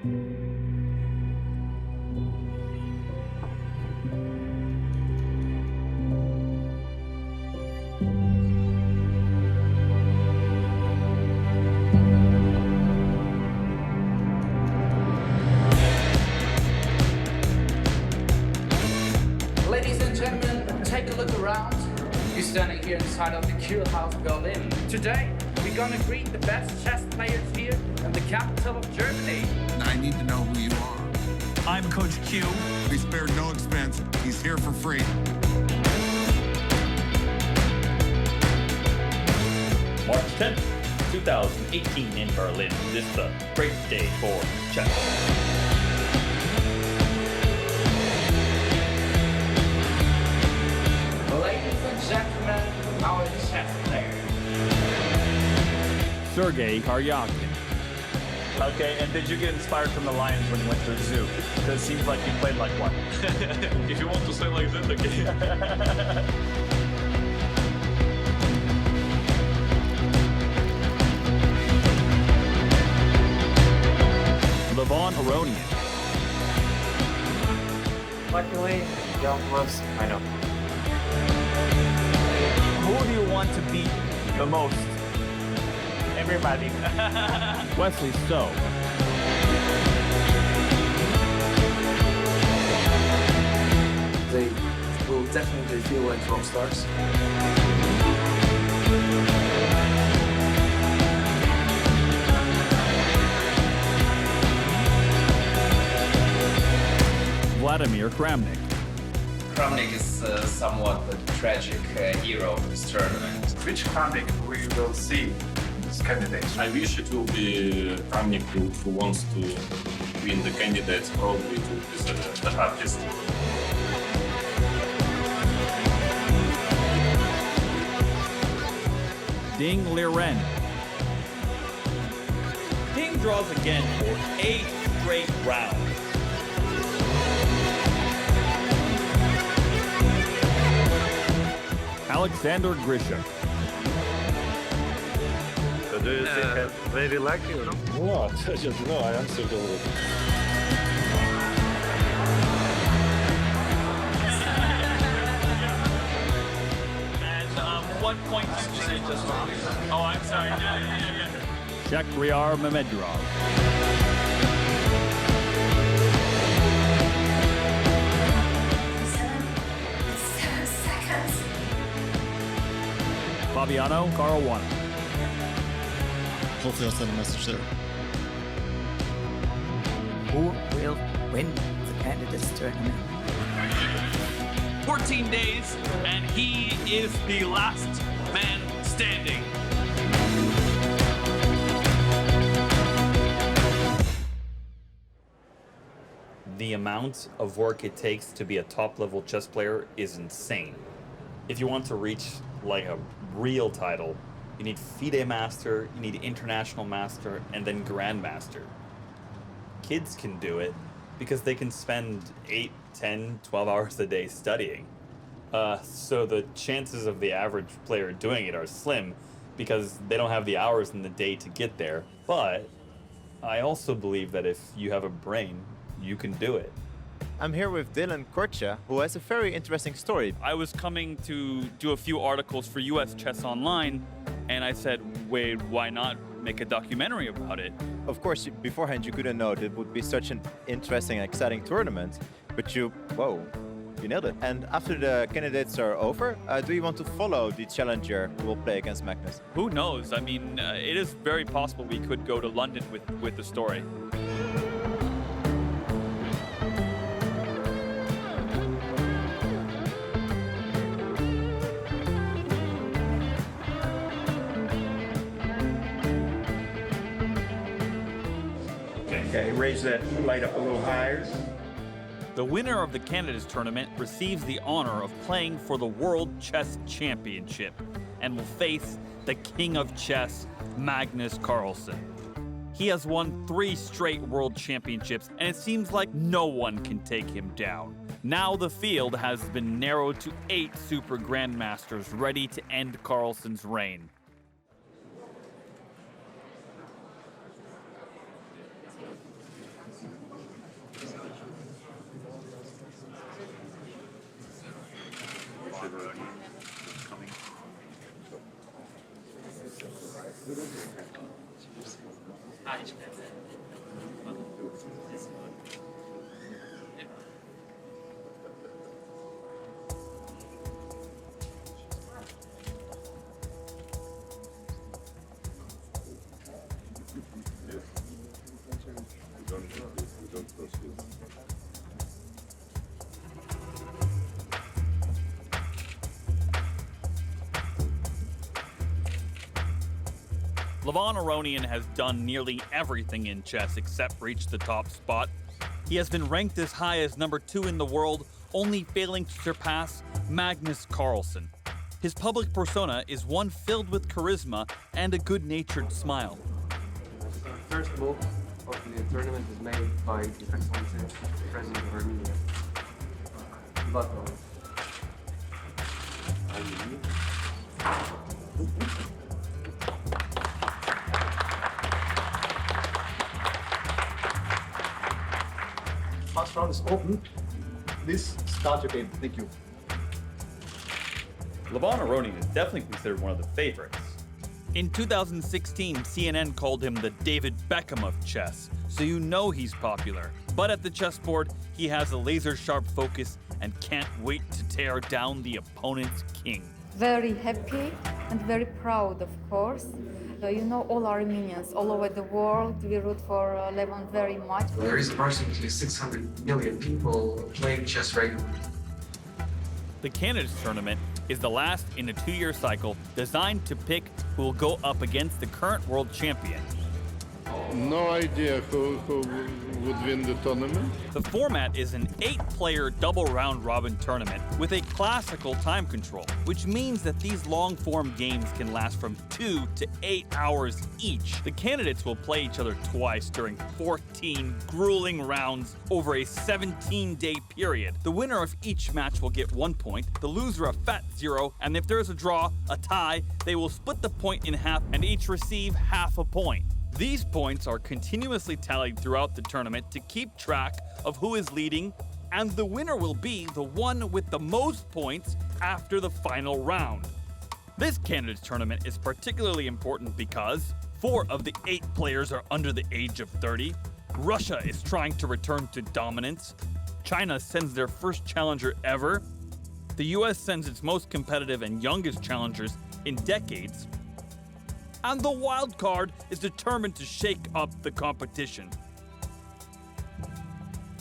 Take a look around. You're standing here inside of the Kurhaus Berlin. Today, we're gonna greet the best chess players here in the capital of Germany. I need to know who you are. I'm Coach Q. We spared no expense. He's here for free. March 10th, 2018 in Berlin. This is a great day for chess. Gentlemen, our chess player. Sergey, Karjakin. Okay, and did you get inspired from the lions when you went to the zoo? Because it seems like you played like one. If you want to say like that, okay. Levon Aronian. Luckily, young was I know. Who do you want to beat the most? Everybody. Wesley So. They will definitely feel like rock stars. Vladimir Kramnik. Kramnik is somewhat the tragic hero of this tournament. Which Kramnik we will see in this candidate? I wish it will be Kramnik who wants to win the candidates, probably to be the hardest. Ding Liren. Ding draws again for 8 straight rounds. Alexander Grishuk. So do you think I'm very lucky or not? No, just no, I answered already. And 1 point did you say just wrong? Oh, I'm sorry. Yeah. Shakhriyar Mamedov. Fabiano, Caruana. Hopefully I'll send a message there. Who will win the candidates tournament? 14 days, and he is the last man standing. The amount of work it takes to be a top-level chess player is insane. If you want to reach like a real title, you need FIDE Master, you need International Master, and then Grandmaster. Kids can do it because they can spend 8, 10, 12 hours a day studying. So the chances of the average player doing it are slim because they don't have the hours in the day to get there. But I also believe that if you have a brain, you can do it. I'm here with Dylan Korcha, who has a very interesting story. I was coming to do a few articles for US Chess Online, and I said, wait, why not make a documentary about it? Of course, beforehand you couldn't know it would be such an interesting and exciting tournament, but you nailed it. And after the candidates are over, do you want to follow the challenger who will play against Magnus? Who knows? I mean, it is very possible we could go to London with the story. Okay, raise that light up a little higher. The winner of the Candidates Tournament receives the honor of playing for the World Chess Championship and will face the King of Chess, Magnus Carlsen. He has won 3 straight World Championships, and it seems like no one can take him down. Now the field has been narrowed to 8 super-Grandmasters ready to end Carlsen's reign. Levon Aronian has done nearly everything in chess except reach the top spot. He has been ranked as high as number 2 in the world, only failing to surpass Magnus Carlsen. His public persona is one filled with charisma and a good-natured smile. The first move of the tournament is made by His Excellency, the President of Armenia. Vladimir. Last round is open. Please start your game. Thank you. Levon Aronian is definitely considered one of the favorites. In 2016, CNN called him the David Beckham of chess, so you know he's popular. But at the chessboard, he has a laser-sharp focus and can't wait to tear down the opponent's king. Very happy and very proud, of course. You know, all Armenians all over the world, we root for Levon very much. There is approximately 600 million people playing chess regularly. The Candidates Tournament is the last in a 2-year cycle designed to pick who will go up against the current world champion. No idea who would win the tournament. The format is an 8-player double round-robin tournament with a classical time control, which means that these long-form games can last from 2 to 8 hours each. The candidates will play each other twice during 14 grueling rounds over a 17-day period. The winner of each match will get 1 point, the loser a fat 0, and if there is a draw, a tie, they will split the point in half and each receive half a point. These points are continuously tallied throughout the tournament to keep track of who is leading, and the winner will be the one with the most points after the final round. This Candidates Tournament is particularly important because 4 of the 8 players are under the age of 30, Russia is trying to return to dominance, China sends their first challenger ever, the US sends its most competitive and youngest challengers in decades, and the wild card is determined to shake up the competition.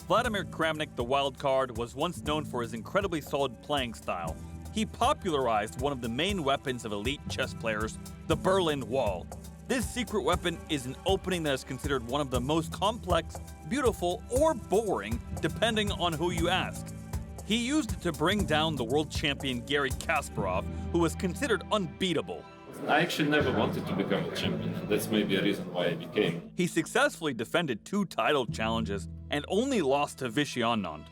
Vladimir Kramnik, the wild card, was once known for his incredibly solid playing style. He popularized one of the main weapons of elite chess players, the Berlin Wall. This secret weapon is an opening that is considered one of the most complex, beautiful, or boring, depending on who you ask. He used it to bring down the world champion Garry Kasparov, who was considered unbeatable. I actually never wanted to become a champion, and that's maybe a reason why I became. He successfully defended 2 title challenges and only lost to Vichy Anand.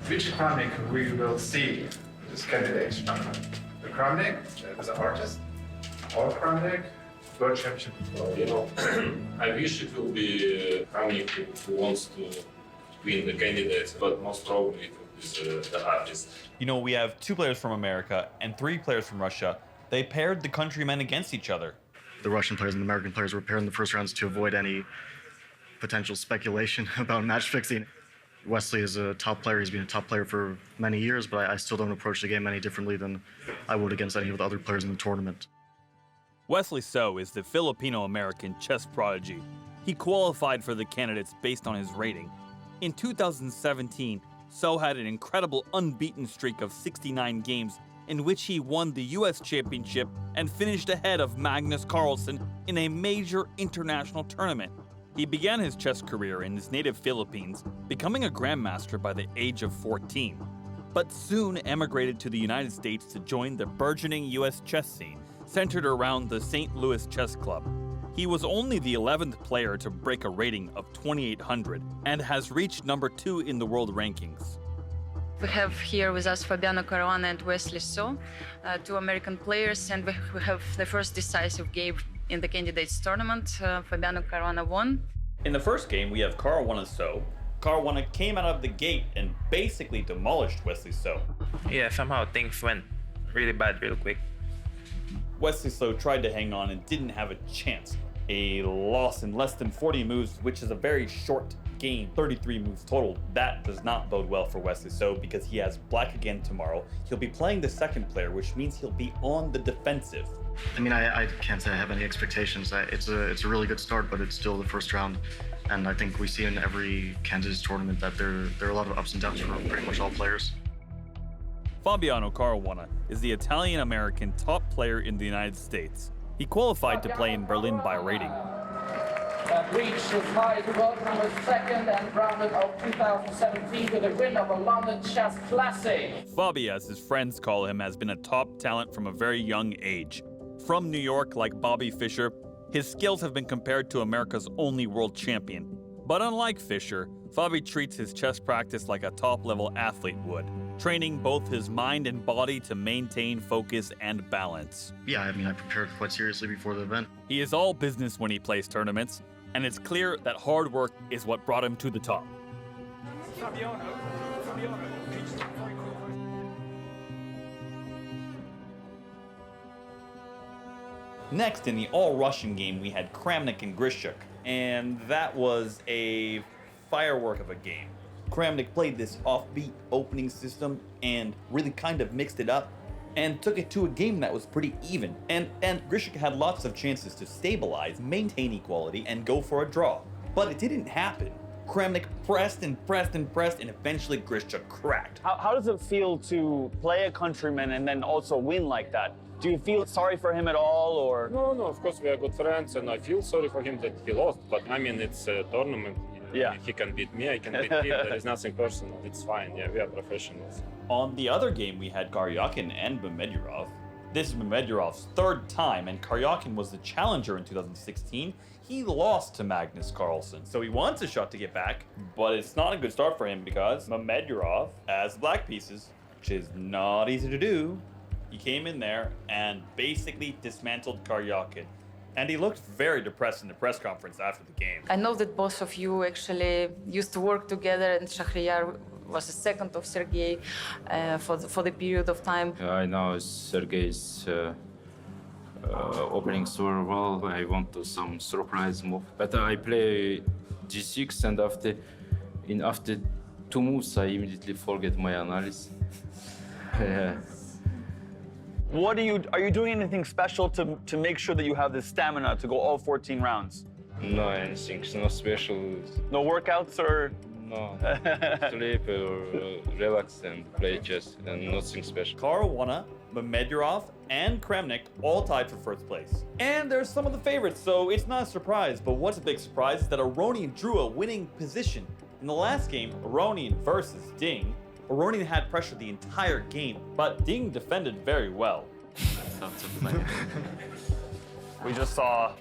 Which Kramnik we will see this candidate tournament? The Kramnik, as an artist, or Kramnik, world championship? Well, you know, I wish it will be Kramnik who wants to win the candidates, but most probably it will be the artist. You know, we have 2 players from America and 3 players from Russia. They paired the countrymen against each other. The Russian players and the American players were paired in the first rounds to avoid any potential speculation about match fixing. Wesley is a top player. He's been a top player for many years, but I still don't approach the game any differently than I would against any of the other players in the tournament. Wesley So is the Filipino-American chess prodigy. He qualified for the candidates based on his rating. In 2017, So had an incredible unbeaten streak of 69 games in which he won the US Championship and finished ahead of Magnus Carlsen in a major international tournament. He began his chess career in his native Philippines, becoming a Grandmaster by the age of 14, but soon emigrated to the United States to join the burgeoning US chess scene, centered around the St. Louis Chess Club. He was only the 11th player to break a rating of 2,800 and has reached number 2 in the world rankings. We have here with us Fabiano, Caruana, and Wesley So, 2 American players, and we have the first decisive game in the candidates tournament. Fabiano, Caruana won. In the first game, we have Caruana So. Caruana came out of the gate and basically demolished Wesley So. Yeah, somehow things went really bad real quick. Wesley So tried to hang on and didn't have a chance. a loss in less than 40 moves, which is a very short game, 33 moves total. That does not bode well for Wesley So because he has black again tomorrow. He'll be playing the second player, which means he'll be on the defensive. I mean, I can't say I have any expectations. It's a really good start, but it's still the first round. And I think we see in every candidates tournament that there are a lot of ups and downs for pretty much all players. Fabiano Caruana is the Italian-American top player in the United States. He qualified to play in Berlin by rating. That reached his highest world number second and rounded of 2017 with a win of a London Chess Classic. Fabi, as his friends call him, has been a top talent from a very young age. From New York, like Bobby Fischer, his skills have been compared to America's only world champion. But unlike Fischer, Fabi treats his chess practice like a top-level athlete would, training both his mind and body to maintain focus and balance. Yeah, I mean, I prepared quite seriously before the event. He is all business when he plays tournaments, and it's clear that hard work is what brought him to the top. Next, in the all-Russian game, we had Kramnik and Grishuk, and that was a firework of a game. Kramnik played this offbeat opening system and really kind of mixed it up and took it to a game that was pretty even. And Grishuk had lots of chances to stabilize, maintain equality, and go for a draw. But it didn't happen. Kramnik pressed and pressed and pressed, and eventually Grishuk cracked. How does it feel to play a countryman and then also win like that? Do you feel sorry for him at all, or? No, of course we are good friends, and I feel sorry for him that he lost. But I mean, it's a tournament. Yeah. He can beat me, I can beat him. There is nothing personal. It's fine. Yeah, we are professionals. On the other game, we had Karjakin and Mamedyarov. This is Mamedyrov's third time, and Karjakin was the challenger in 2016. He lost to Magnus Carlsen, so he wants a shot to get back, but it's not a good start for him because Mamedyarov has black pieces, which is not easy to do. He came in there and basically dismantled Karjakin. And he looked very depressed in the press conference after the game. I know that both of you actually used to work together, and Shahryar was a second of Sergey for the period of time. I know Sergey's opening super well. I want to some surprise move, but I play g6, and after 2 moves, I immediately forget my analysis. What are you doing anything special to make sure that you have the stamina to go all 14 rounds? No, anything, no special. No workouts or? No, sleep or relax and play chess, and nothing special. Caruana, Mamedyarov, and Kramnik all tied for first place. And there's some of the favorites, so it's not a surprise. But what's a big surprise is that Aronian drew a winning position. In the last game, Aronian versus Ding, Aronian had pressure the entire game, but Ding defended very well. We just saw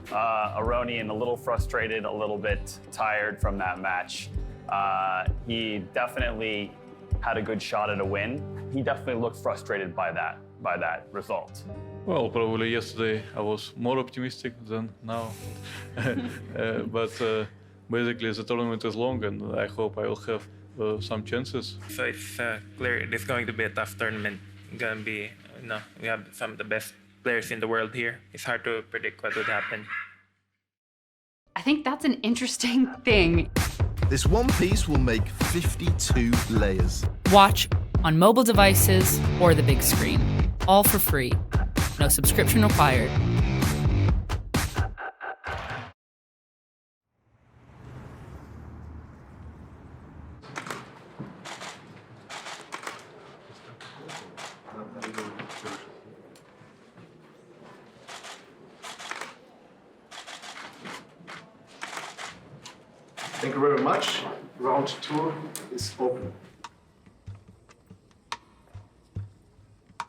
Aronian a little frustrated, a little bit tired from that match. He definitely had a good shot at a win. He definitely looked frustrated by that result. Well, probably yesterday I was more optimistic than now. But basically the tournament is long, and I hope I will have some chances. So it's clear it's going to be a tough tournament. Gonna be, we have some of the best players in the world here. It's hard to predict what would happen. I think that's an interesting thing. This one piece will make 52 layers. Watch on mobile devices or the big screen. All for free. No subscription required. Thank you very much. Round 2 is open.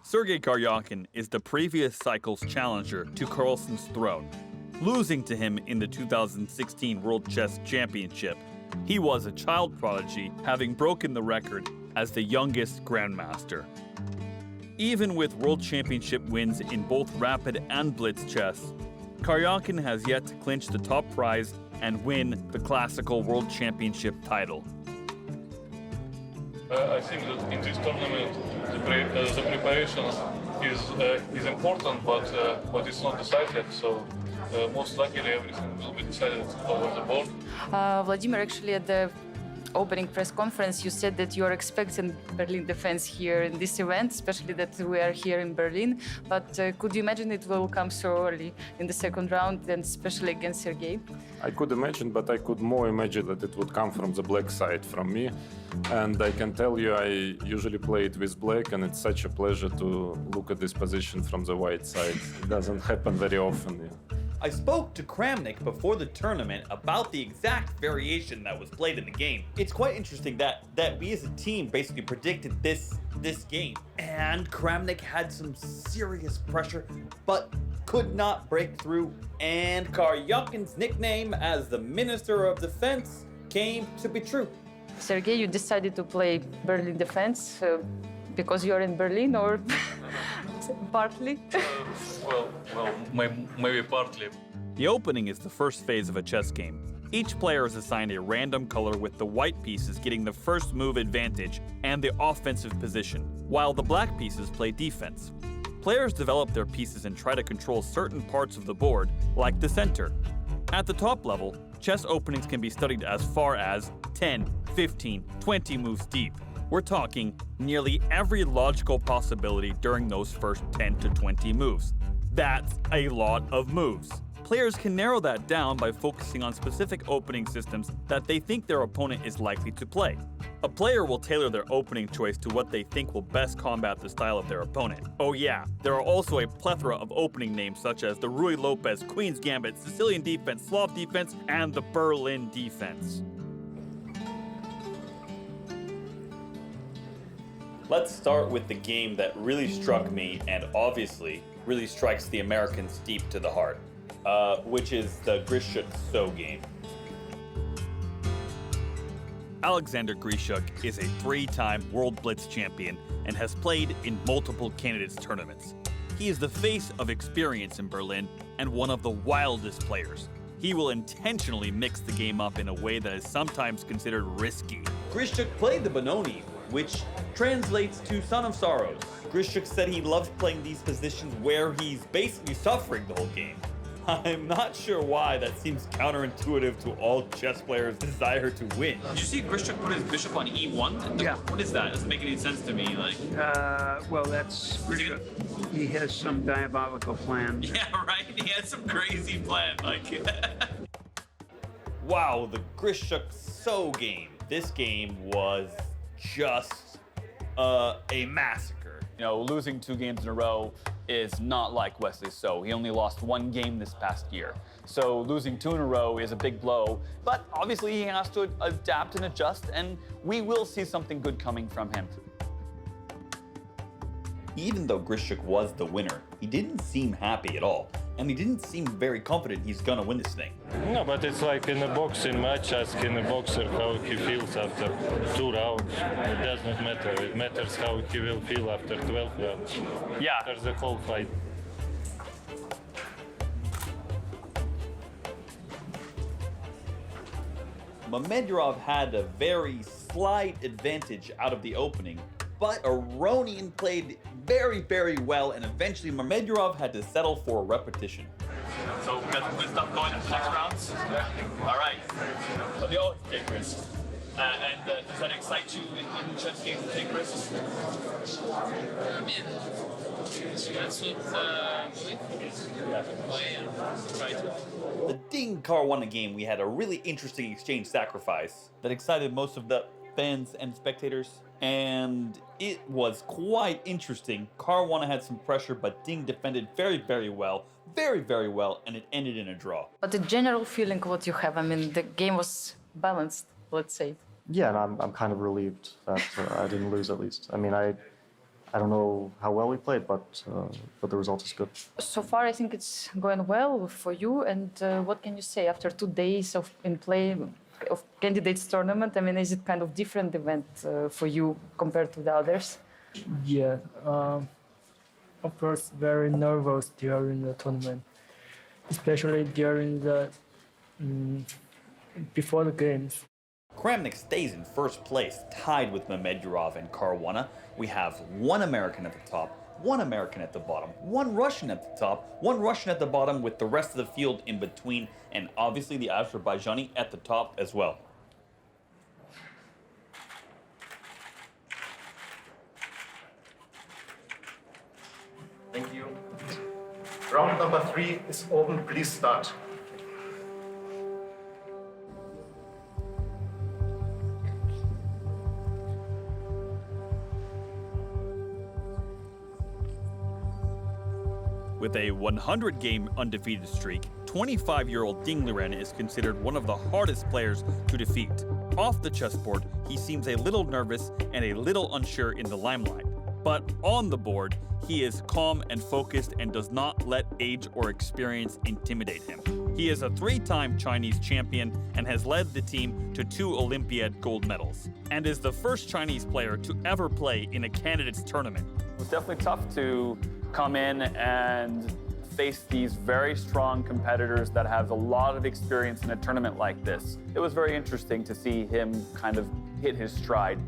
Sergey Karjakin is the previous cycle's challenger to Carlsen's throne, losing to him in the 2016 World Chess Championship. He was a child prodigy, having broken the record as the youngest Grandmaster. Even with World Championship wins in both Rapid and Blitz chess, Karjakin has yet to clinch the top prize and win the Classical World Championship title. I think that in this tournament, the preparation is important, but it's not decided. So most likely everything will be decided over the board. Vladimir, actually at the opening press conference, you said that you're expecting Berlin defense here in this event, especially that we are here in Berlin. But could you imagine it will come so early in the second round, and especially against Sergey? I could imagine, but I could more imagine that it would come from the black side, from me. And I can tell you, I usually play it with black, and it's such a pleasure to look at this position from the white side. It doesn't happen very often. Yeah. I spoke to Kramnik before the tournament about the exact variation that was played in the game. It's quite interesting that we as a team basically predicted this game. And Kramnik had some serious pressure, but could not break through. And Karjakin's nickname as the Minister of Defense came to be true. Sergey, you decided to play Berlin defense because you're in Berlin, or partly? Maybe partly. The opening is the first phase of a chess game. Each player is assigned a random color, with the white pieces getting the first move advantage and the offensive position, while the black pieces play defense. Players develop their pieces and try to control certain parts of the board, like the center. At the top level, chess openings can be studied as far as 10, 15, 20 moves deep. We're talking nearly every logical possibility during those first 10 to 20 moves. That's a lot of moves. Players can narrow that down by focusing on specific opening systems that they think their opponent is likely to play. A player will tailor their opening choice to what they think will best combat the style of their opponent. Oh yeah, there are also a plethora of opening names such as the Ruy Lopez, Queen's Gambit, Sicilian Defense, Slav Defense, and the Berlin Defense. Let's start with the game that really struck me and obviously really strikes the Americans deep to the heart, which is the Grishuk-So game. Alexander Grishuk is a 3-time World Blitz champion and has played in multiple candidates tournaments. He is the face of experience in Berlin and one of the wildest players. He will intentionally mix the game up in a way that is sometimes considered risky. Grishuk played the Benoni, which translates to Son of Sorrows. Grishuk said he loves playing these positions where he's basically suffering the whole game. I'm not sure why that seems counterintuitive to all chess players' desire to win. Did you see Grishuk put his bishop on e1? Yeah. What is that? It doesn't make any sense to me. Like, well, that's Grishuk. He has some diabolical plan. yeah, right. He had some crazy plan. Like, wow, the Grishuk-So game. This game was just a massacre. you know, losing 2 games in a row is not like Wesley So. He only lost 1 game this past year. So losing 2 in a row is a big blow, but obviously he has to adapt and adjust, and we will see something good coming from him. Even though Grishuk was the winner, he didn't seem happy at all, and he didn't seem very confident he's gonna win this thing. No, but it's like in a boxing match, asking a boxer how he feels after 2 rounds. It does not matter. It matters how he will feel after 12 rounds. Yeah. After the whole fight. Mamedov had a very slight advantage out of the opening, but Aronian played very, very well, and eventually Mamedov had to settle for a repetition. So we got some good stuff going into the next rounds. All right. So they always take risks. Does that excite you in chess games to take risks? I mean, that's what The Ding Caruana game, we had a really interesting exchange sacrifice that excited most of the fans and spectators, and it was quite interesting. Caruana had some pressure, but Ding defended very, very well, and it ended in a draw. But the general feeling what you have, I mean, the game was balanced, let's say. Yeah, and I'm kind of relieved that I didn't lose at least. I mean, I don't know how well we played, but the result is good. So far, I think it's going well for you. And what can you say after 2 days of candidates tournament? I mean, is it kind of different event for you compared to the others? Yeah, of course, very nervous during the tournament, especially during the before the games. Kramnik stays in first place, tied with Mamedov and Caruana. We have 1 American at the top, one American at the bottom, one Russian at the top, one Russian at the bottom with the rest of the field in between, and obviously the Azerbaijani at the top as well. Thank you. Round number 3 is open. Please start. With a 100-game undefeated streak, 25-year-old Ding Liren is considered one of the hardest players to defeat. Off the chessboard, he seems a little nervous and a little unsure in the limelight. But on the board, he is calm and focused and does not let age or experience intimidate him. He is a 3-time Chinese champion and has led the team to 2 Olympiad gold medals, and is the first Chinese player to ever play in a candidates tournament. It was definitely tough to come in and face these very strong competitors that have a lot of experience in a tournament like this. It was very interesting to see him kind of hit his stride.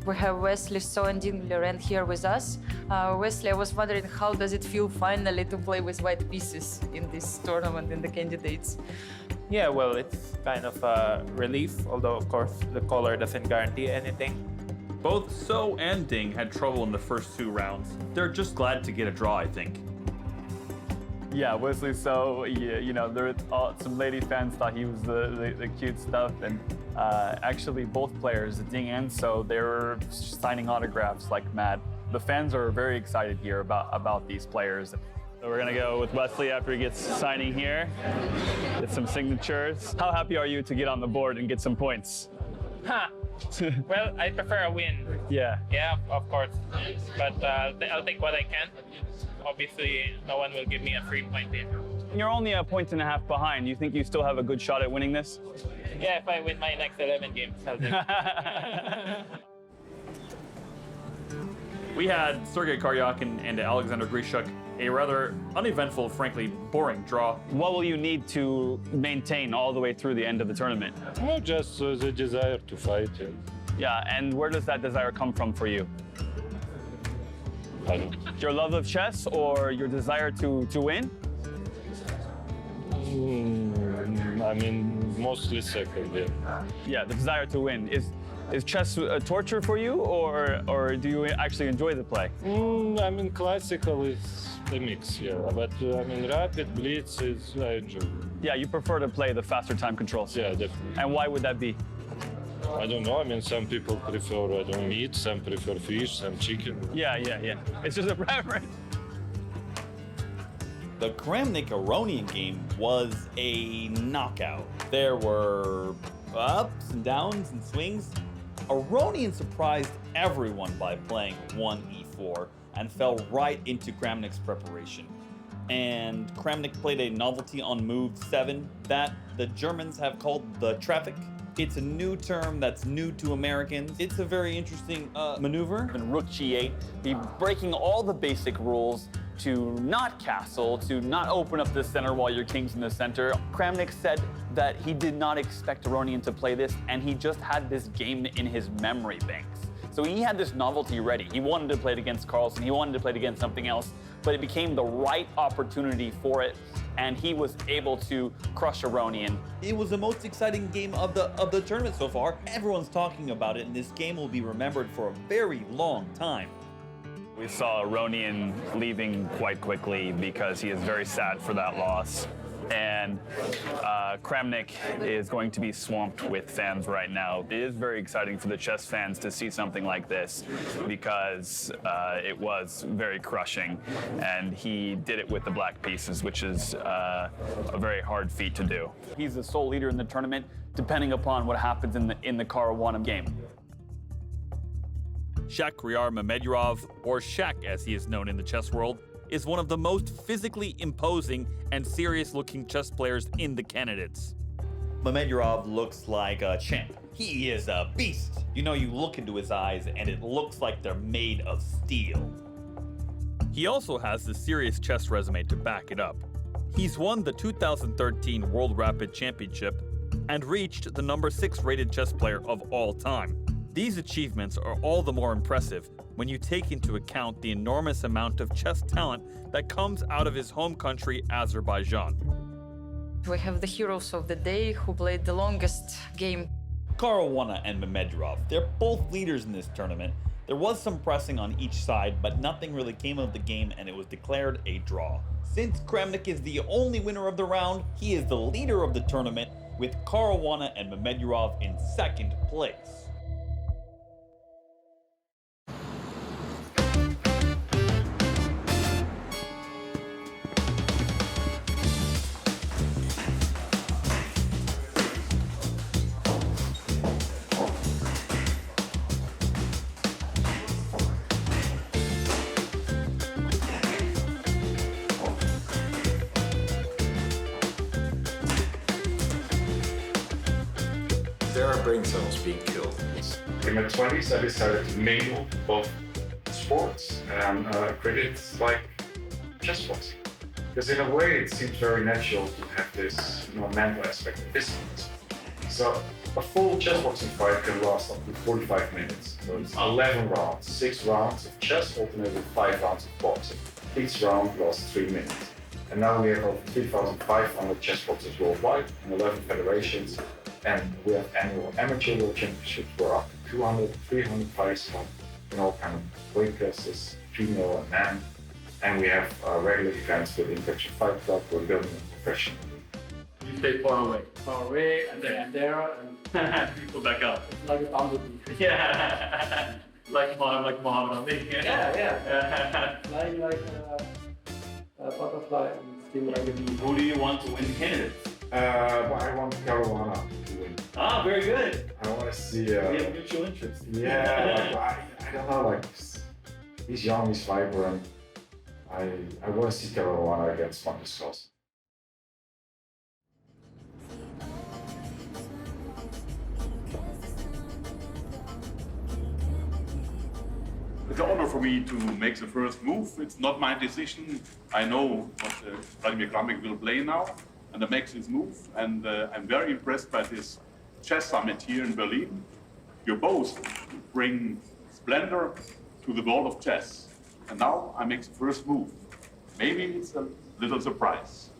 We have Wesley, So, and Ding Liren here with us. Wesley, I was wondering, how does it feel finally to play with white pieces in this tournament, in the candidates? Yeah, well, it's kind of a relief, although of course the color doesn't guarantee anything. Both So and Ding had trouble in the first 2 rounds. They're just glad to get a draw, I think. Yeah, Wesley, So, you know, some lady fans thought he was the cute stuff, and actually both players, Ding and So, they were signing autographs like mad. The fans are very excited here about these players. So we're gonna go with Wesley after he gets signing here, get some signatures. How happy are you to get on the board and get some points? Huh. Well, I prefer a win. Yeah. Yeah, of course. But I'll take what I can. Obviously, no one will give me a free point here. You're only a 1.5 points behind. You think you still have a good shot at winning this? Yeah, if I win my next 11 games, I'll do it. We had Sergey Karjakin and Alexander Grishuk, a rather uneventful, frankly boring draw. What will you need to maintain all the way through the end of the tournament? Well, just the desire to fight. Yeah, and where does that desire come from for you? Your love of chess or your desire to win? I mean, mostly second, yeah. Yeah, the desire to win. Is chess a torture for you, or do you actually enjoy the play? I mean, classical is a mix, yeah. But I mean, rapid blitz is I enjoy. Yeah, you prefer to play the faster time controls. Yeah, definitely. And why would that be? I don't know. I mean, some people prefer meat, some prefer fish, some chicken. Yeah. It's just a preference. The Kramnik-Aronian game was a knockout. There were ups and downs and swings. Aronian surprised everyone by playing 1e4 and fell right into Kramnik's preparation. And Kramnik played a novelty on move 7 that the Germans have called the traffic. It's a new term that's new to Americans. It's a very interesting maneuver. And Rook G8, be breaking all the basic rules to not castle, to not open up the center while your king's in the center. Kramnik said that he did not expect Aronian to play this, and he just had this game in his memory banks. So he had this novelty ready. He wanted to play it against Carlsen, he wanted to play it against something else, but it became the right opportunity for it, and he was able to crush Aronian. It was the most exciting game of the tournament so far. Everyone's talking about it, and this game will be remembered for a very long time. We saw Aronian leaving quite quickly because he is very sad for that loss. And Kramnik is going to be swamped with fans right now. It is very exciting for the chess fans to see something like this because it was very crushing. And he did it with the black pieces, which is a very hard feat to do. He's the sole leader in the tournament, depending upon what happens in the Caruana game. Shakhriyar Mamedyarov, or Shak as he is known in the chess world, is one of the most physically imposing and serious-looking chess players in the candidates. Mamedyarov looks like a champ. He is a beast. You know, you look into his eyes and it looks like they're made of steel. He also has the serious chess resume to back it up. He's won the 2013 World Rapid Championship and reached the number 6 rated chess player of all time. These achievements are all the more impressive when you take into account the enormous amount of chess talent that comes out of his home country, Azerbaijan. We have the heroes of the day who played the longest game. Caruana and Mamedyarov, they're both leaders in this tournament. There was some pressing on each side, but nothing really came of the game and it was declared a draw. Since Kramnik is the only winner of the round, he is the leader of the tournament, with Caruana and Mamedyarov in second place. There are brain cells being killed. In my 20s, I decided to mingle both sports and credits like chess boxing. Because in a way, it seems very natural to have this mental aspect of distance. So a full chess boxing fight can last up to 45 minutes. So it's 11 rounds, 6 rounds of chess alternated with 5 rounds of boxing. Each round lasts 3 minutes. And now we have over 3,500 chess boxers worldwide in 11 federations. And we have annual amateur world championships where up to 200, 300 fighters come in all kind of weight classes, female and man. And we have regular events with the Infection Fight Club. We're building a professional league. You stay far away, and there, and Go back up. it's like a bumblebee. Yeah. like Muhammad Ali. Yeah. Flying like a butterfly and still like a bee. Who do you want to win the candidates? Well, I want Caruana to win. Ah, very good. I want to see. We have mutual interest. Yeah, I don't know. Like he's young, he's vibrant. I want to see Caruana against Magnus Carlsen. It's an honor for me to make the first move. It's not my decision. I know what Vladimir Kramnik will play now, and I make this move. And I'm very impressed by this chess summit here in Berlin. You both bring splendor to the world of chess. And now I make the first move. Maybe it's a little surprise.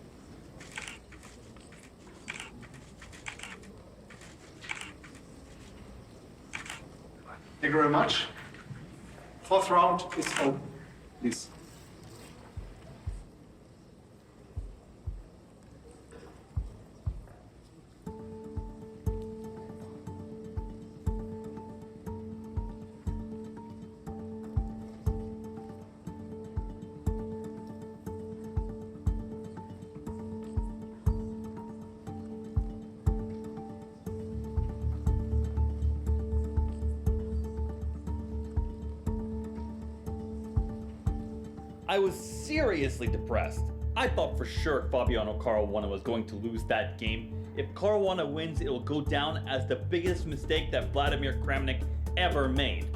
Thank you very much. Fourth round is open, please. I was seriously depressed. I thought for sure Fabiano Caruana was going to lose that game. If Caruana wins, it will go down as the biggest mistake that Vladimir Kramnik ever made.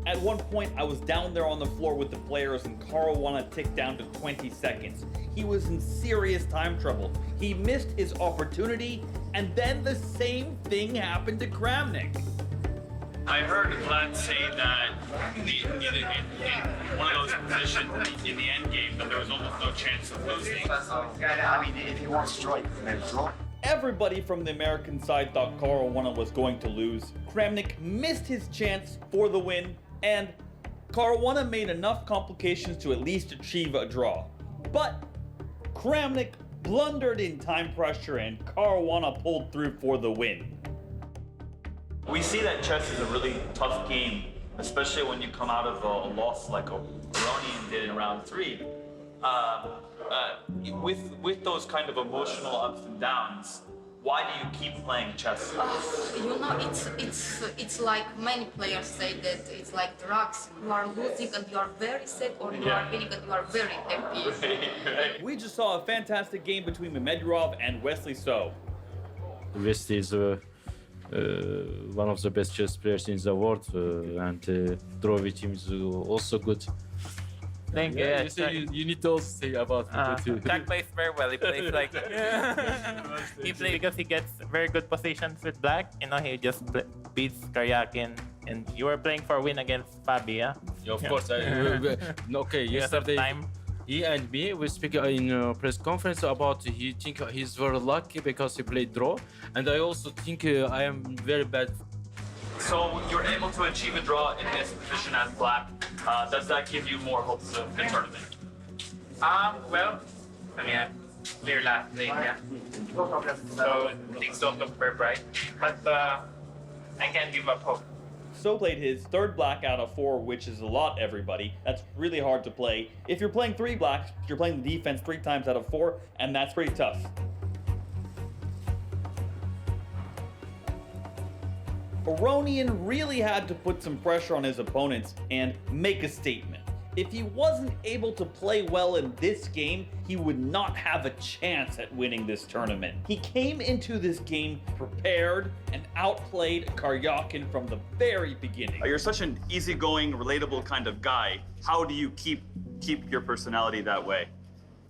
At one point, I was down there on the floor with the players and Caruana ticked down to 20 seconds. He was in serious time trouble. He missed his opportunity, and then the same thing happened to Kramnik. I heard Vlad say that in one of those positions in the end game that there was almost no chance of losing. I mean, if he wants to draw, you can draw. Everybody from the American side thought Caruana was going to lose. Kramnik missed his chance for the win, and Caruana made enough complications to at least achieve a draw. But Kramnik blundered in time pressure and Caruana pulled through for the win. We see that chess is a really tough game, especially when you come out of a loss like Aronian did in round 3. With those kind of emotional ups and downs, why do you keep playing chess? It's like many players say that it's like drugs. You are losing and you are very sad, or you are winning and you are very happy. We just saw a fantastic game between Mamedyarov and Wesley So. Wesley is one of the best chess players in the world, and draw with him is also good. Thank you. Yeah, You say you need to also say about it too. Jack plays very well. He plays like he plays because he gets very good positions with black. You know, he just beats Karjakin. And you were playing for a win against Fabia. Of course. Okay, yesterday he and me we speak in a press conference about he think he's very lucky because he played draw, and I also think I am very bad. So you're able to achieve a draw in this position as black. Does that give you more hopes of the tournament? Well, I mean, clear last lane, yeah. So things don't look very bright, but I can't give up hope. So played his third black out of 4, which is a lot, everybody. That's really hard to play. If you're playing 3 blacks, you're playing the defense 3 times out of 4, and that's pretty tough. Aronian really had to put some pressure on his opponents and make a statement. If he wasn't able to play well in this game, he would not have a chance at winning this tournament. He came into this game prepared and outplayed Karjakin from the very beginning. You're such an easygoing, relatable kind of guy. How do you keep your personality that way?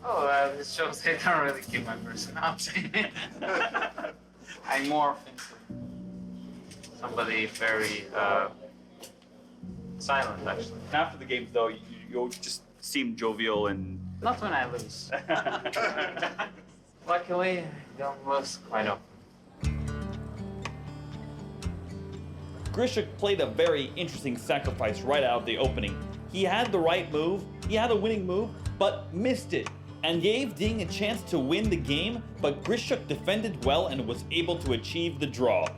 Oh, this shows I don't really keep my personality. I'm more somebody very silent, actually. After the games, though, you just seem jovial and... Not when I lose. Luckily, I don't lose quite often. Grishuk played a very interesting sacrifice right out of the opening. He had the right move, he had a winning move, but missed it, and gave Ding a chance to win the game, but Grishuk defended well and was able to achieve the draw.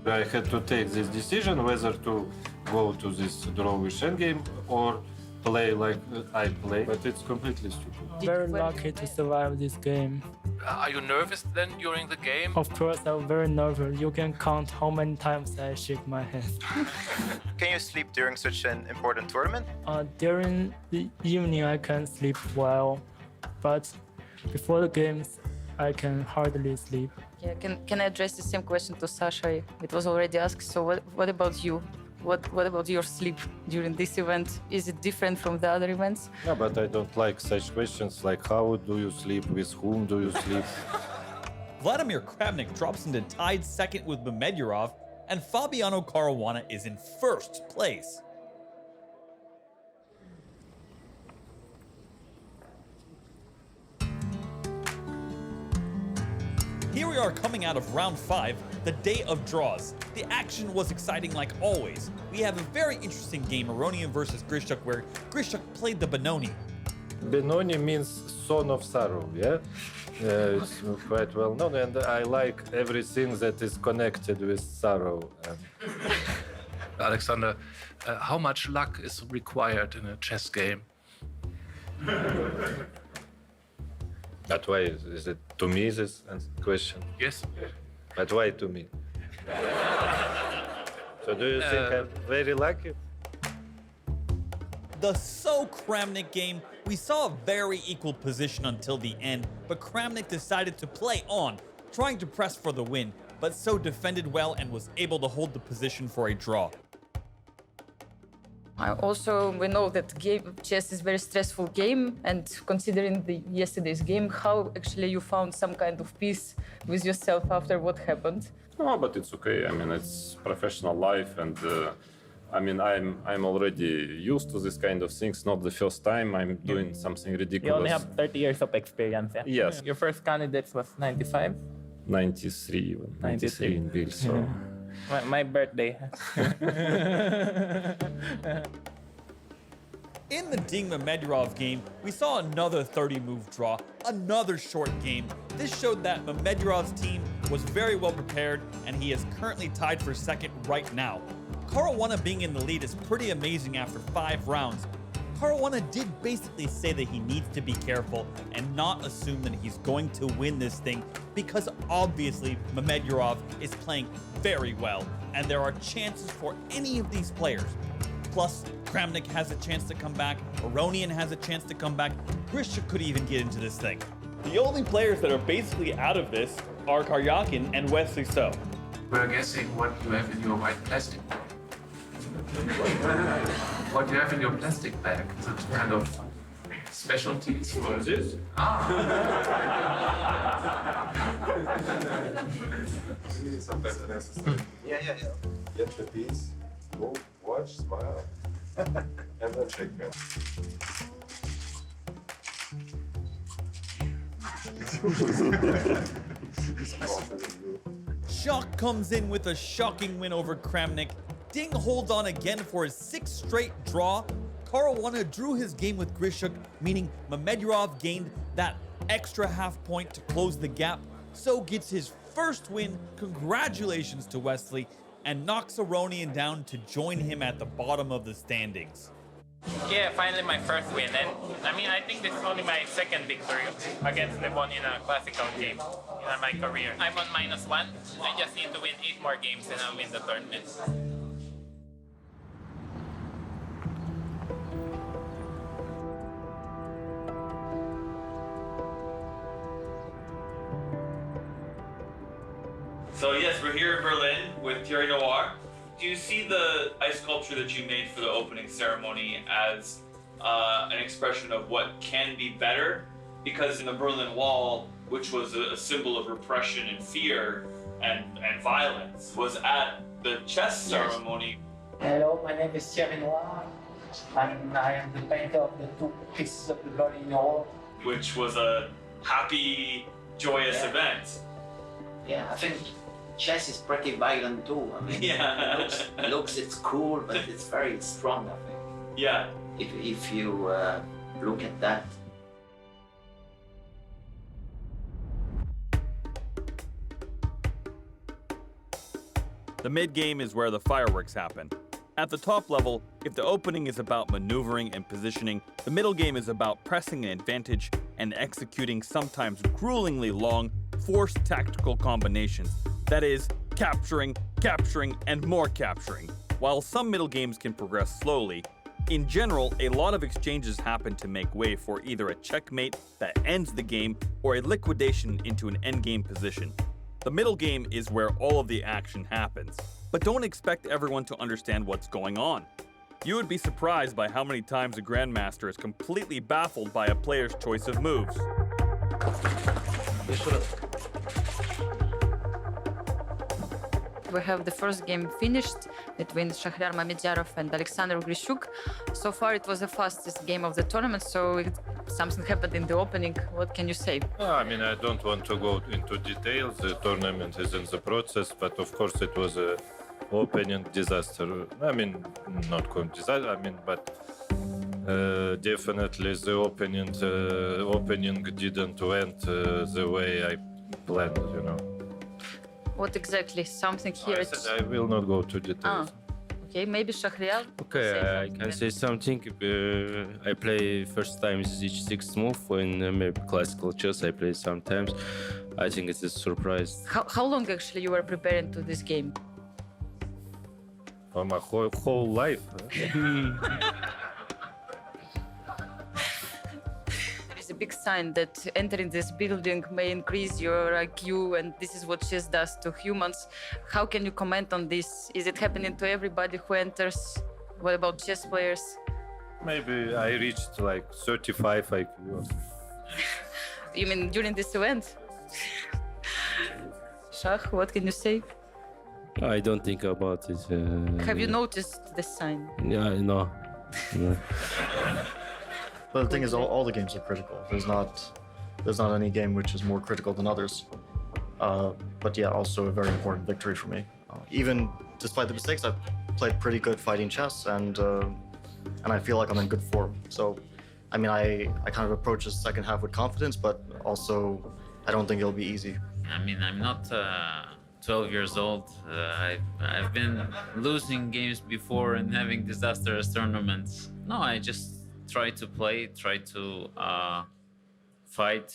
I had to take this decision whether to go to this drawish endgame or play like I play, but it's completely stupid. Very lucky to survive this game. Are you nervous then during the game? Of course, I'm very nervous. You can count how many times I shake my head. Can you sleep during such an important tournament? During the evening, I can sleep well, but before the games, I can hardly sleep. Yeah, can I address the same question to Sasha? It was already asked. So what about you? What about your sleep during this event? Is it different from the other events? Yeah, but I don't like such questions like how do you sleep, with whom do you sleep? Vladimir Kramnik drops into tied second with Mamedyarov, and Fabiano Caruana is in first place. Here we are coming out of round 5, the day of draws. The action was exciting like always. We have a very interesting game, Aronian versus Grishuk, where Grishuk played the Benoni. Benoni means son of sorrow, yeah? It's quite well known, and I like everything that is connected with sorrow. Alexander, how much luck is required in a chess game? But why is it to me this question? Yes. But why to me? So do you think I'm very lucky? The Kramnik game, we saw a very equal position until the end, but Kramnik decided to play on, trying to press for the win, but So defended well and was able to hold the position for a draw. We know that chess is a very stressful game, and considering yesterday's game, how actually you found some kind of peace with yourself after what happened? Oh, but it's okay. I mean, it's professional life, and I mean, I'm already used to this kind of things. Not the first time I'm doing something ridiculous. You only have 30 years of experience, yeah? Yes. Your first candidate was 95? 93 in Bill, so... My birthday. In the Ding Mamedyarov game, we saw another 30-move draw, another short game. This showed that Mamedyarov's team was very well prepared, and he is currently tied for second right now. Caruana being in the lead is pretty amazing after 5 rounds. Caruana did basically say that he needs to be careful and not assume that he's going to win this thing, because obviously Mamedyarov is playing very well, and there are chances for any of these players. Plus, Kramnik has a chance to come back, Aronian has a chance to come back, Grishuk could even get into this thing. The only players that are basically out of this are Karjakin and Wesley So. We're guessing what you have in your white plastic bag. What you have in your plastic bag? Is it kind of specialties for this? Sometimes necessary. Yeah. Get the piece, move, watch, smile. And then shake hands. Shock comes in with a shocking win over Kramnik. Ding holds on again for his 6th straight draw. Caruana drew his game with Grishuk, meaning Mamedyarov gained that extra half point to close the gap. So gets his first win. Congratulations to Wesley, and knocks Aronian down to join him at the bottom of the standings. Yeah, finally my first win. And I mean, I think this is only my second victory against Levon in a classical game in my career. I'm on -1. I just need to win 8 more games and I'll win the tournament. So yes, we're here in Berlin with Thierry Noir. Do you see the ice sculpture that you made for the opening ceremony as an expression of what can be better? Because in the Berlin Wall, which was a symbol of repression and fear and violence, was at the chess ceremony. Hello, my name is Thierry Noir, and I am the painter of the 2 pieces of the Berlin Wall. Which was a happy, joyous event. Yeah, I think chess is pretty violent too. I mean, looks it's cool, but it's very strong, I think. Yeah. If you look at that. The mid-game is where the fireworks happen. At the top level, if the opening is about maneuvering and positioning, the middle game is about pressing an advantage and executing sometimes gruelingly long, forced tactical combinations. That is, capturing, and more capturing. While some middle games can progress slowly, in general, a lot of exchanges happen to make way for either a checkmate that ends the game or a liquidation into an endgame position. The middle game is where all of the action happens. But don't expect everyone to understand what's going on. You would be surprised by how many times a Grandmaster is completely baffled by a player's choice of moves. We have the first game finished between Shahryar Mamedyarov and Alexander Grishuk. So far, it was the fastest game of the tournament, so something happened in the opening. What can you say? I mean, I don't want to go into details. The tournament is in the process, but of course it was a opening disaster. I mean, not disaster, I mean, but definitely the opening didn't went the way I planned, you know. What exactly? Something here? I will not go to details. Okay, maybe Shahryar. Okay, I can say something. I play first time is h6 move in maybe classical chess. I play sometimes. I think it's a surprise. How long actually you were preparing to this game? For my whole life. A big sign that entering this building may increase your IQ, and this is what chess does to humans. How can you comment on this? Is it happening to everybody who enters? What about chess players? Maybe I reached like 35 IQ. You mean during this event? Shah, what can you say? I don't think about it. Have you noticed the sign? Yeah, no. But the thing is, all the games are critical. There's not any game which is more critical than others. But yeah, also a very important victory for me. Even despite the mistakes, I've played pretty good fighting chess, and I feel like I'm in good form. So, I mean, I kind of approach the second half with confidence, but also I don't think it'll be easy. I mean, I'm not 12 years old. I've been losing games before and having disastrous tournaments. No, I just try to play, try to fight.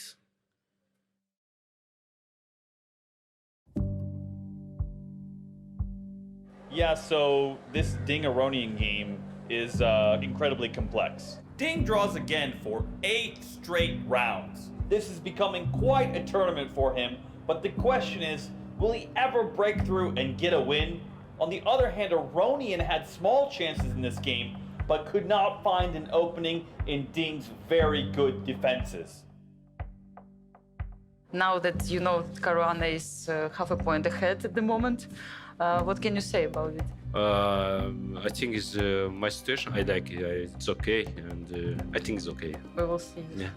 Yeah, so this Ding Aronian game is incredibly complex. Ding draws again for 8 straight rounds. This is becoming quite a tournament for him, but the question is, will he ever break through and get a win? On the other hand, Aronian had small chances in this game, but could not find an opening in Ding's very good defenses. Now that you know Caruana is half a point ahead at the moment, what can you say about it? I think it's my situation. I like it. It's okay, and I think it's okay. We will see. Yeah.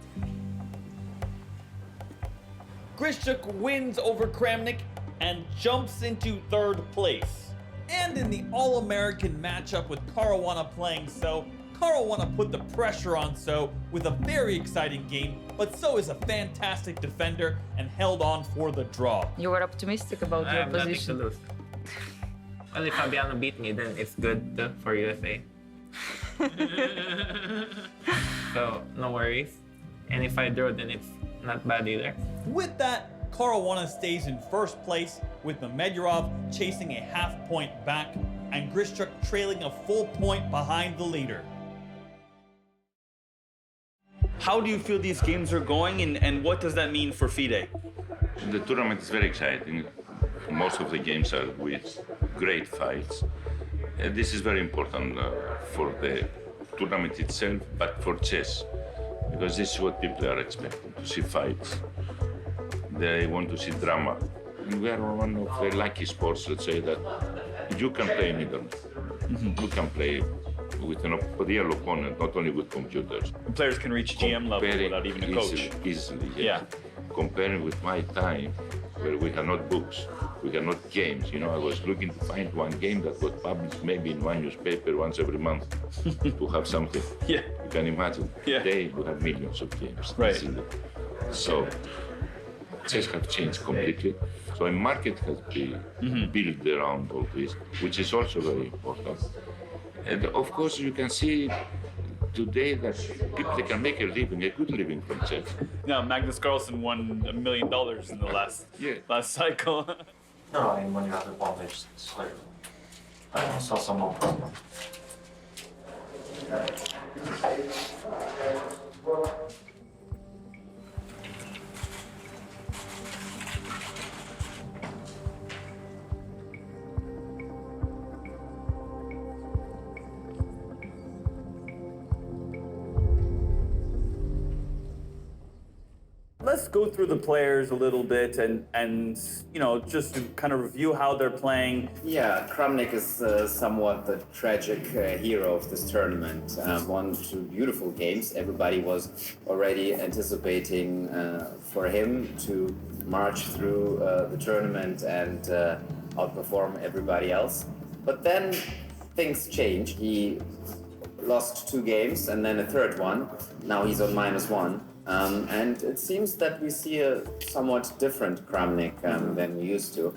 Grischuk wins over Kramnik and jumps into third place. And in the All-American matchup with Caruana playing So, Caruana put the pressure on So with a very exciting game, but So is a fantastic defender and held on for the draw. You were optimistic about your position. Nothing to lose. Well, if Fabiano beat me, then it's good for USA. So, no worries. And if I draw, then it's not bad either. With that, Caruana stays in first place with Medvedyev chasing a half point back and Grischuk trailing a full point behind the leader. How do you feel these games are going and what does that mean for FIDE? The tournament is very exciting. Most of the games are with great fights. This is very important for the tournament itself, but for chess, because this is what people are expecting, to see fights. They want to see drama. And we are one of the lucky sports, let's say, that you can play in internet. You can play with a real opponent, not only with computers. Players can reach GM level without even a coach. Easily, yeah. Comparing with my time, where we had not books, we had not games. You know, I was looking to find one game that got published maybe in one newspaper once every month to have something. Yeah. You can imagine. Yeah. Today we have millions of games. Right. Easily. So chess have changed completely. So a market has been built around all this, which is also very important. And of course, you can see today that people they can make a living, a good living from chess. Now, Magnus Carlsen won $1 million in the last cycle. No, I mean, when you have the advantage, it's like, I saw someone. Let's go through the players a little bit and you know, just to kind of review how they're playing. Yeah, Kramnik is somewhat the tragic hero of this tournament. Won 2 beautiful games. Everybody was already anticipating for him to march through the tournament and outperform everybody else. But then things changed. He lost 2 games and then a third one. Now he's on -1. And it seems that we see a somewhat different Kramnik than we used to.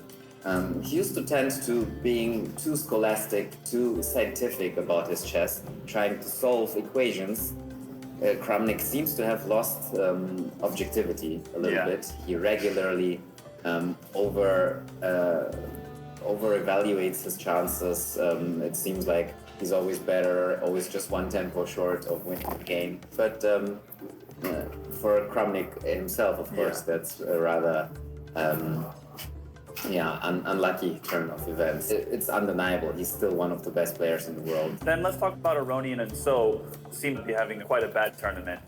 He used to tend to being too scholastic, too scientific about his chess, trying to solve equations. Kramnik seems to have lost objectivity a little bit. He regularly over-evaluates his chances. It seems like he's always better, always just 1 tempo short of winning the game. But for Kramnik himself, of course, that's a rather unlucky turn of events. It's undeniable. He's still one of the best players in the world. Then let's talk about Aronian and So seem to be having quite a bad tournament.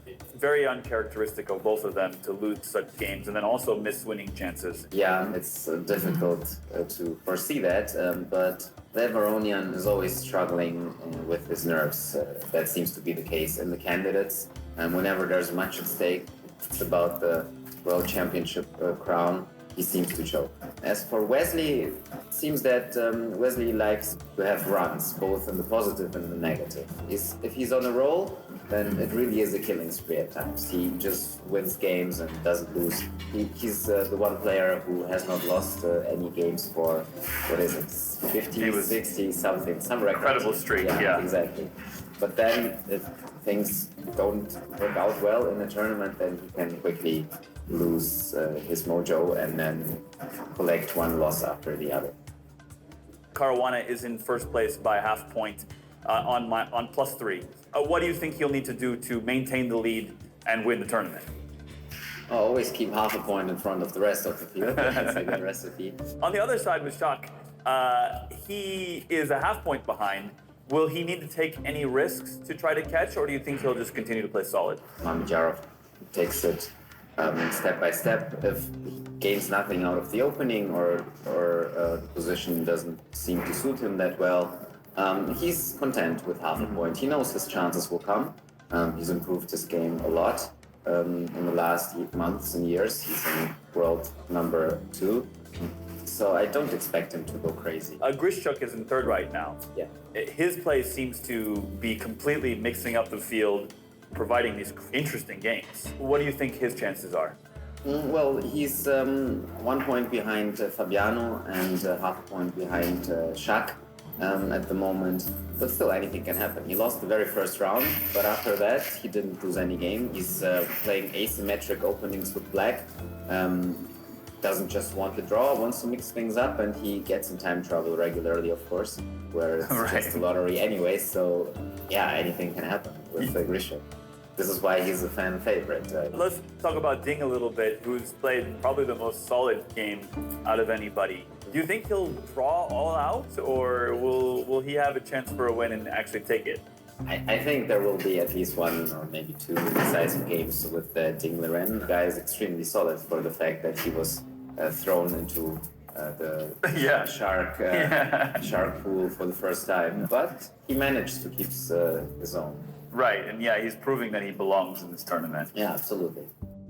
Very uncharacteristic of both of them to lose such games and then also miss winning chances. Yeah, it's difficult to foresee that, but Aronian is always struggling with his nerves. That seems to be the case in the candidates. And whenever there's much at stake, it's about the World Championship crown, he seems to choke. As for Wesley, it seems that Wesley likes to have runs, both in the positive and the negative. If he's on a roll, then it really is a killing spree at times. He just wins games and doesn't lose. He's the one player who has not lost any games for, 50, 60, something, some record. Incredible streak, yeah. Exactly. But then if things don't work out well in the tournament, then he can quickly lose his mojo and then collect 1 loss after the other. Caruana is in first place by a half point on +3. What do you think he'll need to do to maintain the lead and win the tournament? Always keep half a point in front of the rest of the field. That's a good recipe. On the other side with Shak, he is a half point behind. Will he need to take any risks to try to catch, or do you think he'll just continue to play solid? Medvedyev takes it step by step. If he gains nothing out of the opening or the position doesn't seem to suit him that well, he's content with half a point. He knows his chances will come. He's improved his game a lot in the last months and years. He's in world number 2. So I don't expect him to go crazy. Grishchuk is in third right now. Yeah. His play seems to be completely mixing up the field, providing these interesting games. What do you think his chances are? Well, he's 1 point behind Fabiano and half a point behind Shak at the moment. But still, anything can happen. He lost the very first round, but after that, he didn't lose any game. He's playing asymmetric openings with black. Doesn't just want the draw, wants to mix things up, and he gets in time trouble regularly, of course, where it's just a lottery anyway. So, yeah, anything can happen with Grisha. This is why he's a fan favorite. Let's talk about Ding a little bit, who's played probably the most solid game out of anybody. Do you think he'll draw all out, or will he have a chance for a win and actually take it? I think there will be at least 1 or maybe 2 decisive games with Ding Liren. The guy is extremely solid for the fact that he was thrown into the shark pool for the first time. But he managed to keep his own. Right, and yeah, he's proving that he belongs in this tournament. Yeah, absolutely.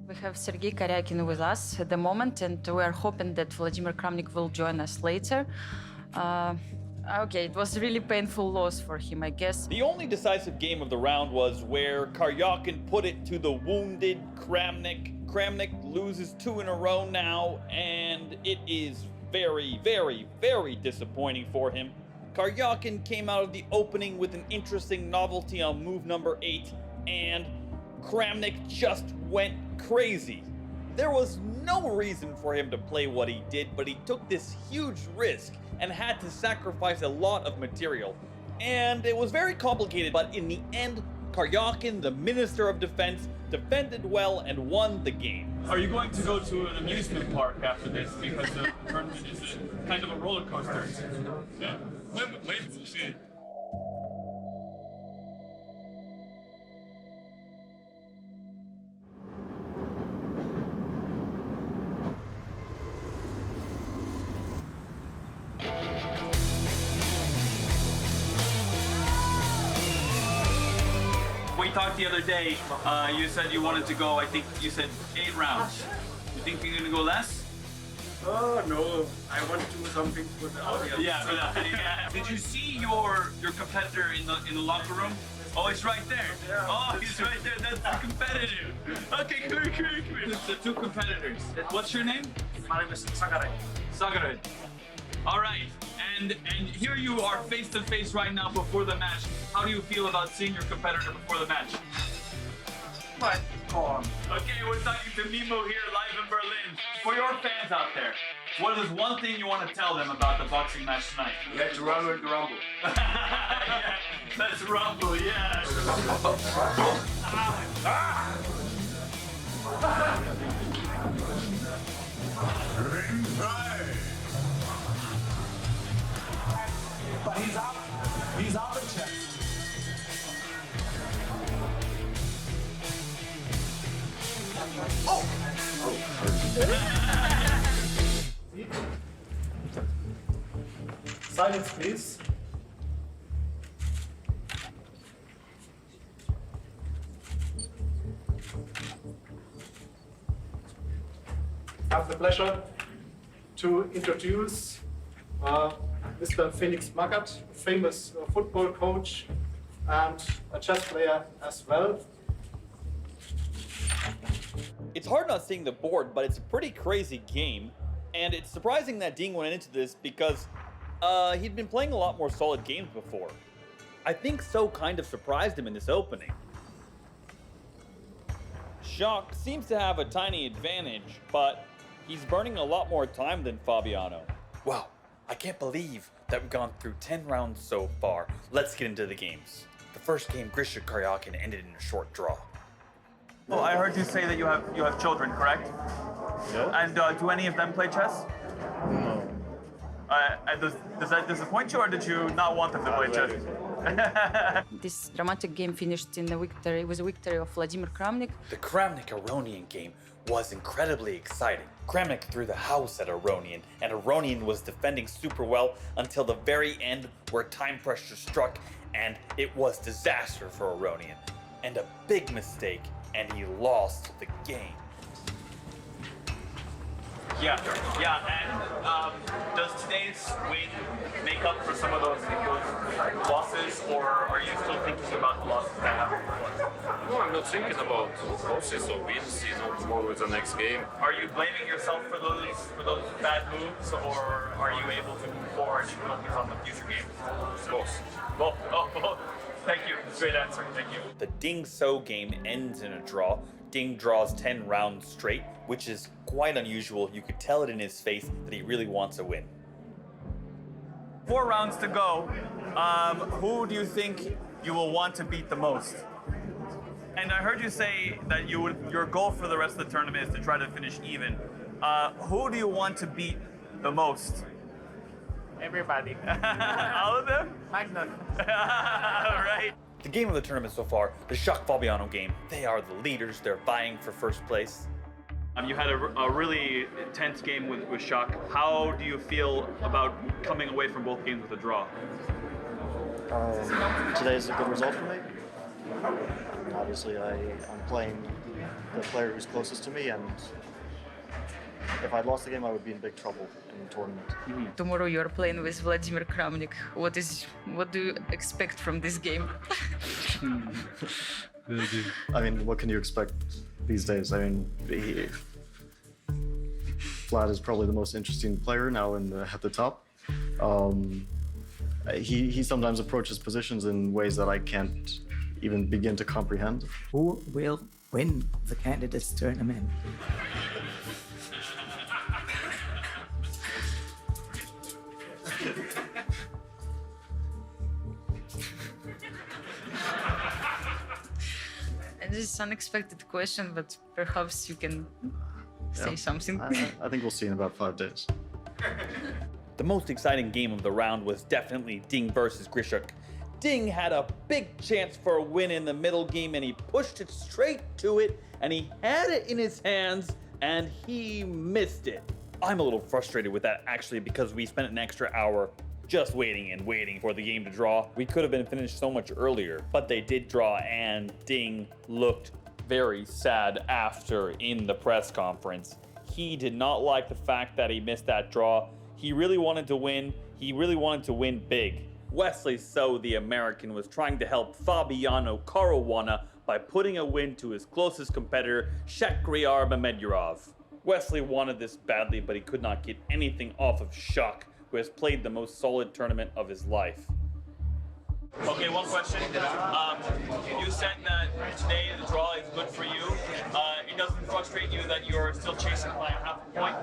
We have Sergey Karjakin with us at the moment, and we are hoping that Vladimir Kramnik will join us later. Okay, it was a really painful loss for him, I guess. The only decisive game of the round was where Karjakin put it to the wounded Kramnik. Kramnik loses 2 in a row now, and it is very, very, very disappointing for him. Karjakin came out of the opening with an interesting novelty on move number 8, and Kramnik just went crazy. There was no reason for him to play what he did, but he took this huge risk and had to sacrifice a lot of material. And it was very complicated, but in the end, Karjakin, the Minister of Defense, defended well and won the game. Are you going to go to an amusement park after this? Because the tournament is kind of a roller coaster. Yeah. Maybe we'll see. We talked the other day, you said you wanted to go, I think you said 8 rounds. You think you're gonna go less? Oh no, I want to do something for the audience. Yeah, for that. Yeah. Did you see your competitor in the locker room? Oh, it's right there. Yeah. Oh, he's right there. That's competitive. Okay, come here. The 2 competitors. What's your name? My name is Sergey. Sergey. All right, and here you are face to face right now before the match. How do you feel about seeing your competitor before the match? Fine, go on. Okay, we're talking to Mimo here live in Berlin. For your fans out there, what is one thing you want to tell them about the boxing match tonight? Let's rumble the rumble. Yeah, let's rumble, yeah. But he's up. He's up in chess. Oh! Silence, please. I have the pleasure to introduce Mr. Felix Magath, a famous football coach and a chess player as well. It's hard not seeing the board, but it's a pretty crazy game. And it's surprising that Ding went into this because he'd been playing a lot more solid games before. I think So kind of surprised him in this opening. Shock seems to have a tiny advantage, but he's burning a lot more time than Fabiano. Wow, I can't believe that we've gone through 10 rounds so far. Let's get into the games. The first game, Grisha Karjakin, ended in a short draw. Well, I heard you say that you have children, correct? Yeah. And do any of them play chess? No. Does that disappoint you, or did you not want them to play chess? This dramatic game finished in a victory with a victory of Vladimir Kramnik. The Kramnik-Aronian game was incredibly exciting. Kramnik threw the house at Aronian, and Aronian was defending super well until the very end where time pressure struck, and it was disaster for Aronian. And a big mistake, and he lost the game. Yeah, and does today's win make up for some of those losses, or are you still thinking about the losses that happened before? No, I'm not thinking about losses or wins, more with the next game. Are you blaming yourself for those bad moves, or are you able to move forward and focus on the future games? Both. Both. Thank you. Great answer. Thank you. The Ding So game ends in a draw. Ding draws 10 rounds straight, which is quite unusual. You could tell it in his face that he really wants a win. 4 rounds to go. Who do you think you will want to beat the most? And I heard you say that your goal for the rest of the tournament is to try to finish even. Who do you want to beat the most? Everybody. All of them? Magnus. Right. The game of the tournament so far, the Shock Fabiano game, they are the leaders. They're vying for first place. You had a really intense game with Shock. How do you feel about coming away from both games with a draw? Today's a good result for me. Obviously, I'm playing the player who's closest to me, and if I'd lost the game, I would be in big trouble in the tournament. Tomorrow you're playing with Vladimir Kramnik. What do you expect from this game? I mean, what can you expect these days? I mean, Vlad is probably the most interesting player now at the top. He sometimes approaches positions in ways that I can't even begin to comprehend. Who will win the candidates tournament? This is an unexpected question, but perhaps you can say something. I think we'll see in about 5 days. The most exciting game of the round was definitely Ding versus Grishuk. Ding had a big chance for a win in the middle game, and he pushed it straight to it, and he had it in his hands, and he missed it. I'm a little frustrated with that, actually, because we spent an extra hour just waiting and waiting for the game to draw. We could have been finished so much earlier, but they did draw, and Ding looked very sad after in the press conference. He did not like the fact that he missed that draw. He really wanted to win. He really wanted to win big. Wesley So, the American, was trying to help Fabiano Caruana by putting a win to his closest competitor, Shakhriyar Mamedyarov. Wesley wanted this badly, but he could not get anything off of Shock, who has played the most solid tournament of his life. Okay, one question. You said that today the draw is good for you. It doesn't frustrate you that you're still chasing by a half a point?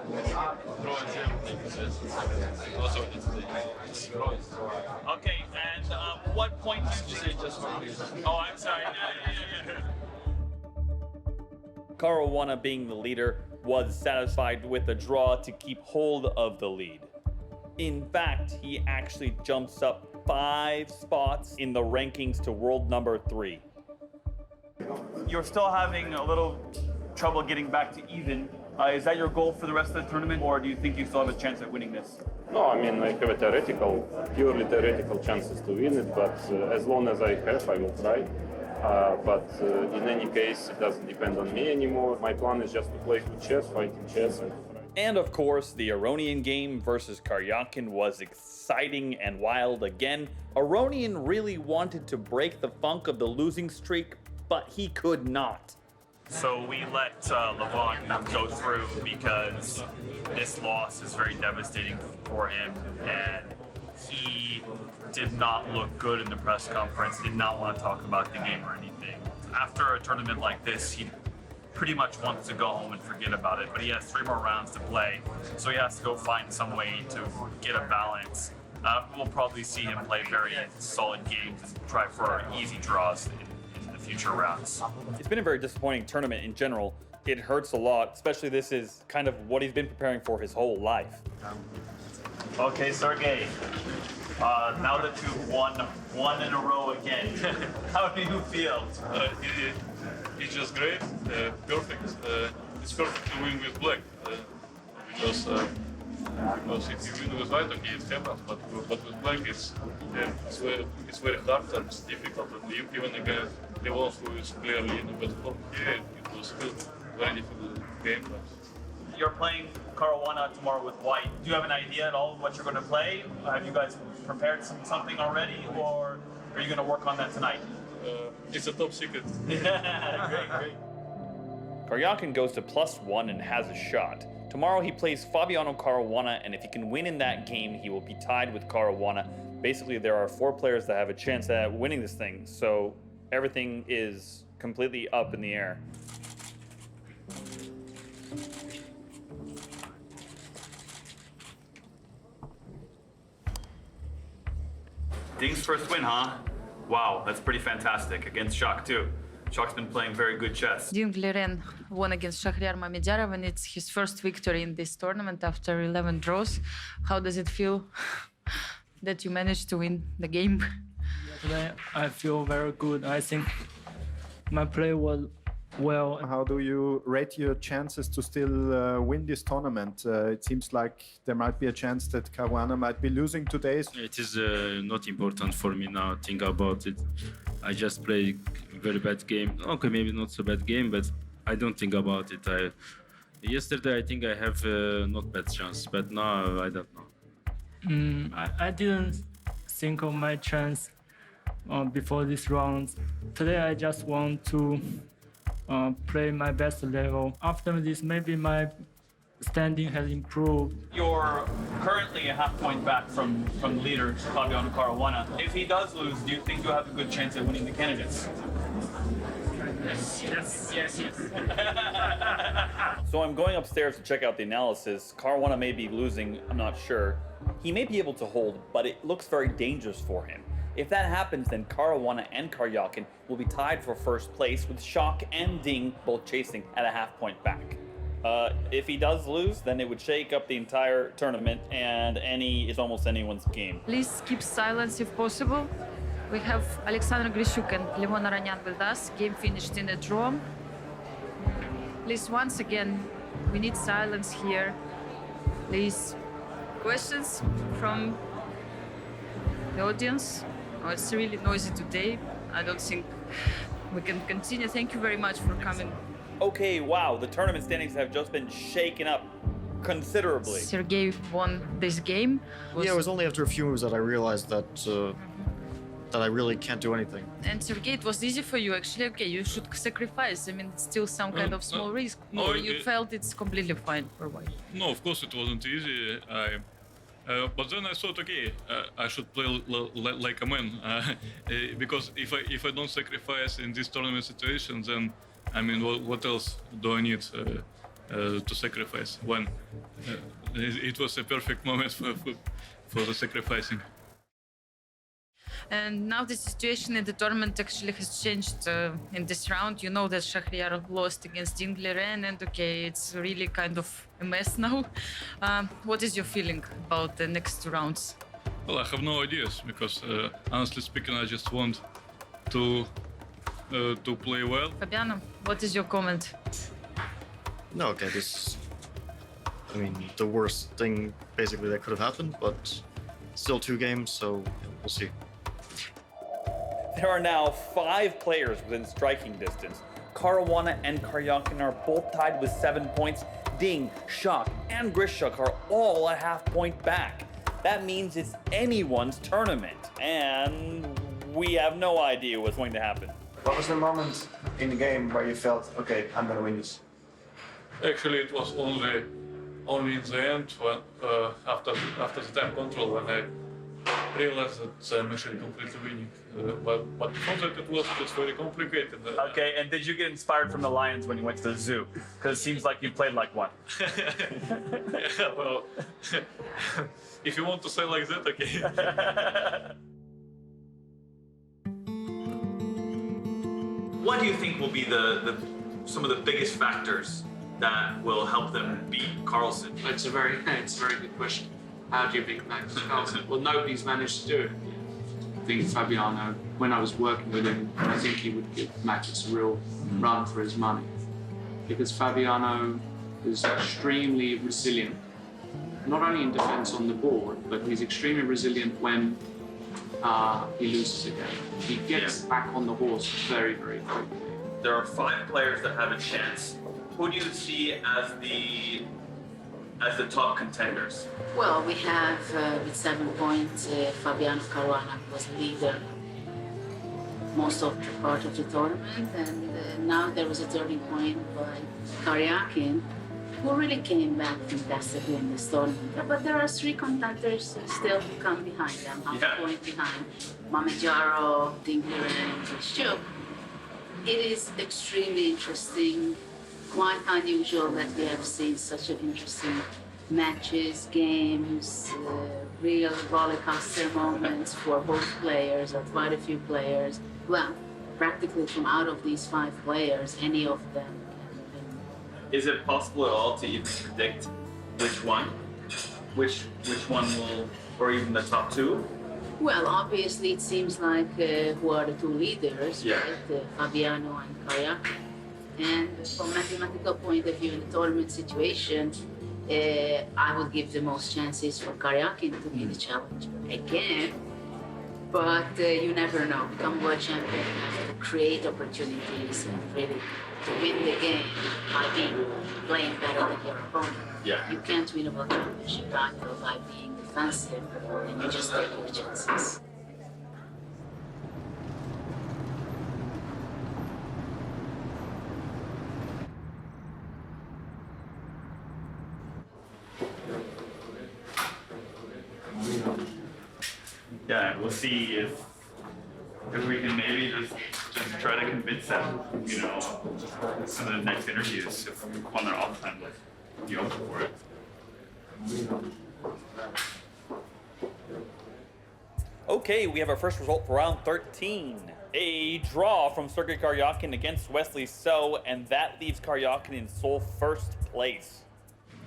Okay, and what point do you just? Oh, I'm sorry. Caruana, being the leader, was satisfied with the draw to keep hold of the lead. In fact, he actually jumps up 5 spots in the rankings to world number 3. You're still having a little trouble getting back to even. Is that your goal for the rest of the tournament, or do you think you still have a chance at winning this? No, I mean, I have a purely theoretical chances to win it, but as long as I have, I will try. But in any case, it doesn't depend on me anymore. My plan is just to play good chess, fighting chess, and of course, the Aronian game versus Karjakin was exciting and wild again. Aronian really wanted to break the funk of the losing streak, but he could not. So we let Levant go through because this loss is very devastating for him, and he did not look good in the press conference, did not want to talk about the game or anything. After a tournament like this, he pretty much wants to go home and forget about it, but he has 3 more rounds to play, so he has to go find some way to get a balance. We'll probably see him play very solid games and try for easy draws in the future rounds. It's been a very disappointing tournament in general. It hurts a lot, especially this is kind of what he's been preparing for his whole life. Okay, Sergey, now that you've won one in a row again, how do you feel? It's just great, perfect. It's perfect to win with black. Because if you win with white, okay, it happens, but with black, it's very hard and it's difficult. And even against the one who is clearly in a better form, it was still a very difficult game. You're playing Caruana tomorrow with white. Do you have an idea at all what you're going to play? Have you guys prepared something already, or are you going to work on that tonight? It's a top secret. Great. Karjakin goes to +1 and has a shot. Tomorrow he plays Fabiano Caruana, and if he can win in that game, he will be tied with Caruana. Basically, there are 4 players that have a chance at winning this thing, so everything is completely up in the air. Ding's first win, huh? Wow, that's pretty fantastic. Against Shock, too. Shock's been playing very good chess. Ding Liren won against Shahryar Mamedjarov, and it's his first victory in this tournament after 11 draws. How does it feel that you managed to win the game? Today, I feel very good. I think my play was well. How do you rate your chances to still win this tournament? It seems like there might be a chance that Caruana might be losing today. It is not important for me now. Think about it. I just play a very bad game. Okay, maybe not so bad game, but I don't think about it. Yesterday I think I have not bad chance, but now I don't know. I didn't think of my chance before this round. Today I just want to play my best level. After this, maybe my standing has improved. You're currently a half point back from the leader, Fabiano Caruana. If he does lose, do you think you have a good chance at winning the candidates? Yes. So I'm going upstairs to check out the analysis. Caruana may be losing, I'm not sure. He may be able to hold, but it looks very dangerous for him. If that happens, then Caruana and Karjakin will be tied for first place, with Shock and Ding both chasing at a half point back. If he does lose, then it would shake up the entire tournament, and any is almost anyone's game. Please keep silence if possible. We have Alexander Grishuk and Levon Aranyan with us. Game finished in a draw. Please, once again, we need silence here. Please, questions from the audience? Oh, it's really noisy today. I don't think we can continue. Thank you very much for coming. Okay, wow, the tournament standings have just been shaken up considerably. Sergey won this game. Yeah, it was only after a few moves that I realized that that I really can't do anything. And Sergey, it was easy for you actually. Okay, you should sacrifice. I mean, it's still some kind of small risk. Or you felt it's completely fine for white? No, of course it wasn't easy. But then I thought, okay, I should play like a man, because if I don't sacrifice in this tournament situation, then I mean, what else do I need to sacrifice? When it was a perfect moment for the sacrificing. And now the situation in the tournament actually has changed in this round. You know that Shahryar lost against Ding Liren, and okay, it's really kind of a mess now. What is your feeling about the next 2 rounds? Well, I have no ideas, because honestly speaking, I just want to play well. Fabiano, what is your comment? No, okay, this, I mean, the worst thing basically that could have happened, but still 2 games, so we'll see. There are now 5 players within striking distance. Caruana and Karjakin are both tied with 7 points. Ding, Shock, and Grishuk are all a half point back. That means it's anyone's tournament, and we have no idea what's going to happen. What was the moment in the game where you felt, okay, I'm gonna win this? Actually, it was only in the end, when after the time control, when I realized that I'm actually completely winning. But before that, it was just very complicated. Okay, and did you get inspired from the lions when you went to the zoo? Because it seems like you played like one. Yeah, well, if you want to say like that, okay. What do you think will be some of the biggest factors that will help them beat Carlsen? It's a very good question. How do you beat Magnus Carlsen? Well, nobody's managed to do it. I think Fabiano, when I was working with him, I think he would give Magnus a real run for his money. Because Fabiano is extremely resilient not only in defense on the board, but he's extremely resilient when he loses a game. He gets back on the horse very, very quickly. There are 5 players that have a chance. Who do you see as the top contenders? Well, we have with 7 points Fabiano Caruana, who was leader most of the part of the tournament, and now there was a turning point by Karjakin, who really came back fantastically in this tournament. But there are 3 contenders still to come behind them, half a point behind Mamejaro, Dinkler, and Shuk. It is extremely interesting, quite unusual that we have seen such an interesting matches, games, real rollercoaster moments for both players, or quite a few players. Well, practically from out of these 5 players, any of them can win. Is it possible at all to even predict which one will, or even the top 2? Well, obviously it seems like who are the 2 leaders, Yeah. right? Fabiano and Karjakin. And from a mathematical point of view in the tournament situation, I would give the most chances for Karjakin to be the challenger again. But you never know. Become world champion, you have to create opportunities and really to win the game by being playing better than your opponent. Yeah. You can't win a world championship title by being defensive, and you just take your chances. Yeah, we'll see if we can maybe just try to convince them, you know, in the next interviews if on their off time, like, you open for it. Okay, we have our first result for round 13. A draw from Sergey Karjakin against Wesley So, and that leaves Karjakin in sole first place.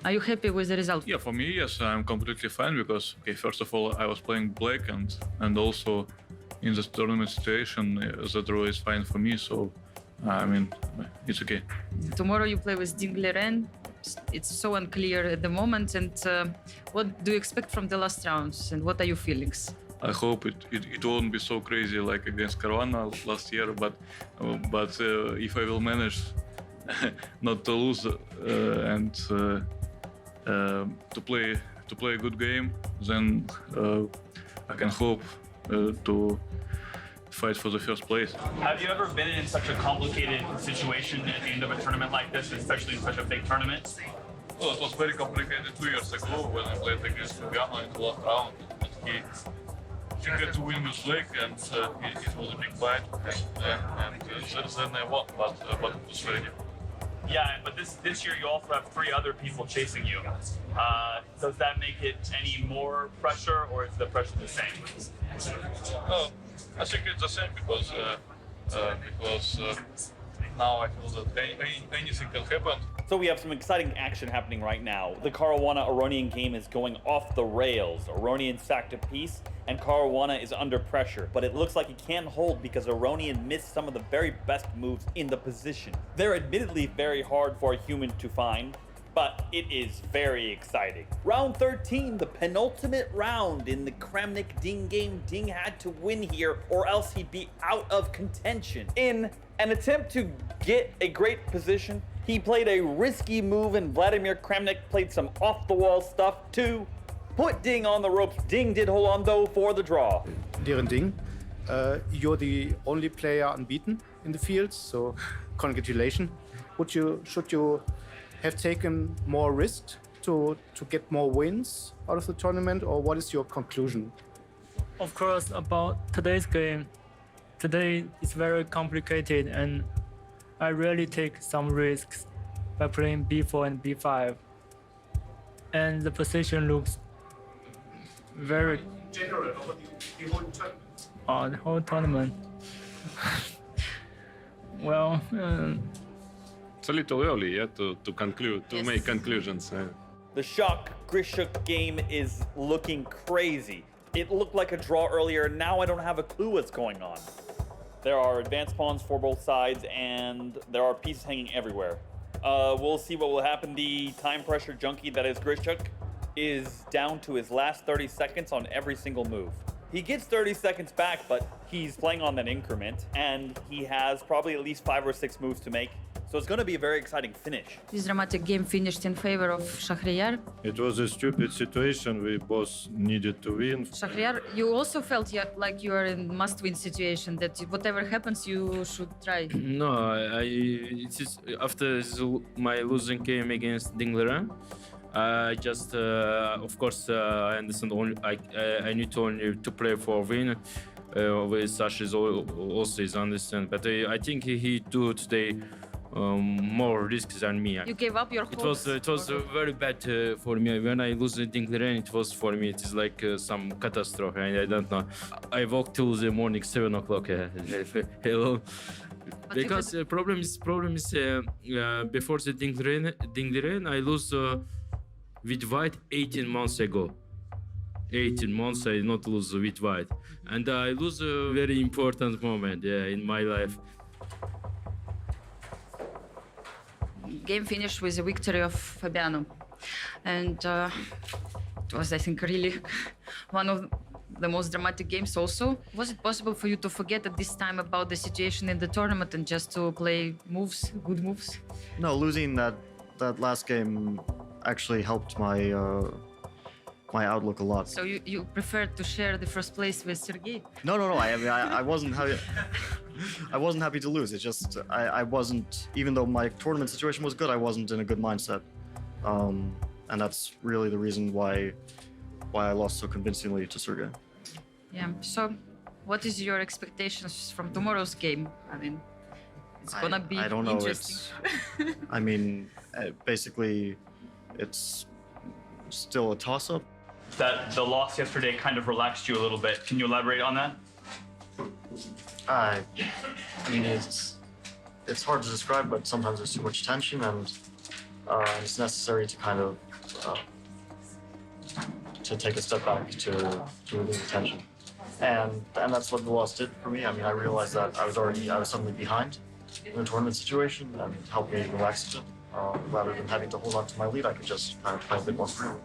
Are you happy with the result? Yeah, for me, yes, I'm completely fine because, okay, first of all, I was playing black and also in this tournament situation, the draw is fine for me, so, I mean, it's okay. Tomorrow you play with Dingleren. It's so unclear at the moment. And what do you expect from the last rounds? And what are your feelings? I hope it won't be so crazy like against Caruana last year, but if I will manage not to lose and to play a good game, then I can hope to fight for the first place. Have you ever been in such a complicated situation at the end of a tournament like this, especially in such a big tournament? Well, it was very complicated 2 years ago when I played against Fabiano in the last round. He had to win with leg, and it was a big fight, and then I won, but it was very difficult. Yeah, but this year you also have 3 other people chasing you. Does that make it any more pressure, or is the pressure the same? I think it's the same because now I feel that anything can happen. So we have some exciting action happening right now. The Caruana-Aronian game is going off the rails. Aronian sacked a piece, and Caruana is under pressure, but it looks like he can't hold because Aronian missed some of the very best moves in the position. They're admittedly very hard for a human to find, but it is very exciting. Round 13, the penultimate round in the Kramnik Ding game. Ding had to win here or else he'd be out of contention. In an attempt to get a great position, he played a risky move and Vladimir Kramnik played some off-the-wall stuff to put Ding on the ropes. Ding did hold on though for the draw. Dear Ding, you're the only player unbeaten in the field, so congratulations. Should you have taken more risks to get more wins out of the tournament, or what is your conclusion? Of course, about today's game, today is very complicated and I really take some risks by playing b4 and b5. And the position looks very... General over the whole tournament. The whole tournament. Well... It's a little early, yeah, to conclude, to make conclusions. The Shock Grishuk game is looking crazy. It looked like a draw earlier, now I don't have a clue what's going on. There are advanced pawns for both sides, and there are pieces hanging everywhere. We'll see what will happen. The time pressure junkie that is Grishuk is down to his last 30 seconds on every single move. He gets 30 seconds back, but he's playing on that increment, and he has probably at least 5 or 6 moves to make. So it's going to be a very exciting finish. This dramatic game finished in favor of Shahryar. It was a stupid situation. We both needed to win. Shahryar, you also felt like you are in must-win situation, that whatever happens, you should try. No, it is after my losing game against Dinglera. I just, of course, I understand. I need only to play for win. With Sasha is also is understand, but I think he do today more risks than me. You gave up your hopes. It was very bad for me when I lose the Dinglera. It was for me. It is like some catastrophe. I don't know. I walked till the morning 7 o'clock. Hello. Because the problem is before the Dinglera, I lose. With white 18 months ago. 18 months I not lose with white. And I lose a very important moment in my life. Game finished with a victory of Fabiano. And it was, I think, really one of the most dramatic games also. Was it possible for you to forget at this time about the situation in the tournament and just to play moves, good moves? No, losing that last game actually helped my my outlook a lot. So you preferred to share the first place with Sergey? No. I mean, I wasn't happy. I wasn't happy to lose. It's just I wasn't. Even though my tournament situation was good, I wasn't in a good mindset, and that's really the reason why I lost so convincingly to Sergey. Yeah. So, what is your expectations from tomorrow's game? I mean, it's gonna be I don't know. interesting. I mean, basically, it's still a toss-up. That the loss yesterday kind of relaxed you a little bit. Can you elaborate on that? I mean, it's hard to describe, but sometimes there's too much tension, and it's necessary to kind of to take a step back to relieve the tension, and that's what the loss did for me. I mean, I realized that I was suddenly behind in the tournament situation, and it helped me relax a bit. Rather than having to hold on to my lead, I could just kind of play a bit more freely.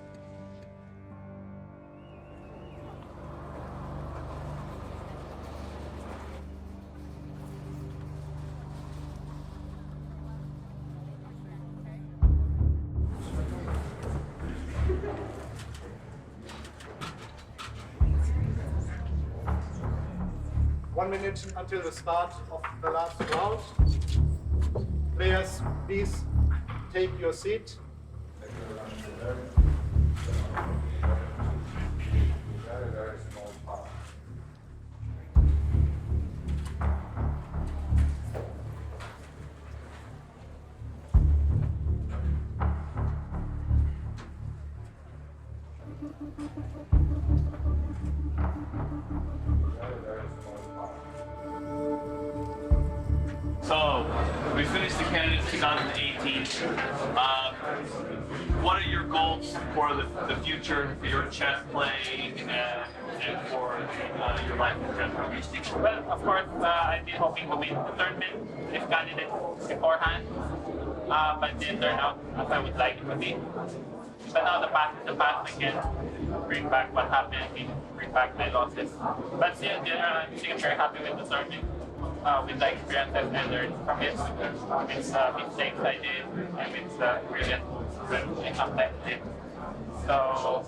One minute until the start of the last round. Players, please take your seat. So, we finished the Candidates 2018. What are your goals for the future, for your chess playing, and for your life in general? Well, of course, I've been hoping to win the tournament if Candidates beforehand, but it didn't turn out as I would like it to be. But now the past is the past. I can bring back what happened, bring back my losses. But still, in general, I'm very happy with the tournament. With the experiences I learned from it, with mistakes I did, and with the brilliant moves I sometimes did. So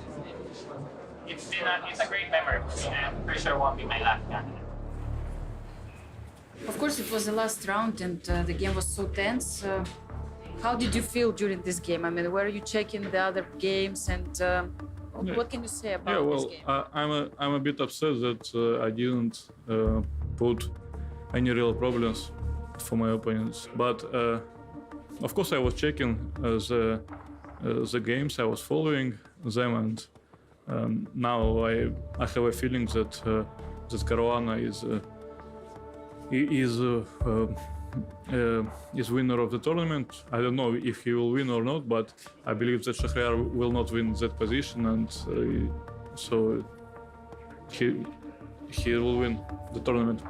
it's a great memory, and I'm pretty sure it won't be my last candidate. Of course, it was the last round, and the game was so tense. How did you feel during this game? I mean, were you checking the other games, and what can you say about this game? I'm a bit upset that I didn't put any real problems for my opponents. But of course, I was checking the games, I was following them, and now I have a feeling that Caruana is winner of the tournament. I don't know if he will win or not, but I believe that Shahryar will not win that position, and so he will win the tournament.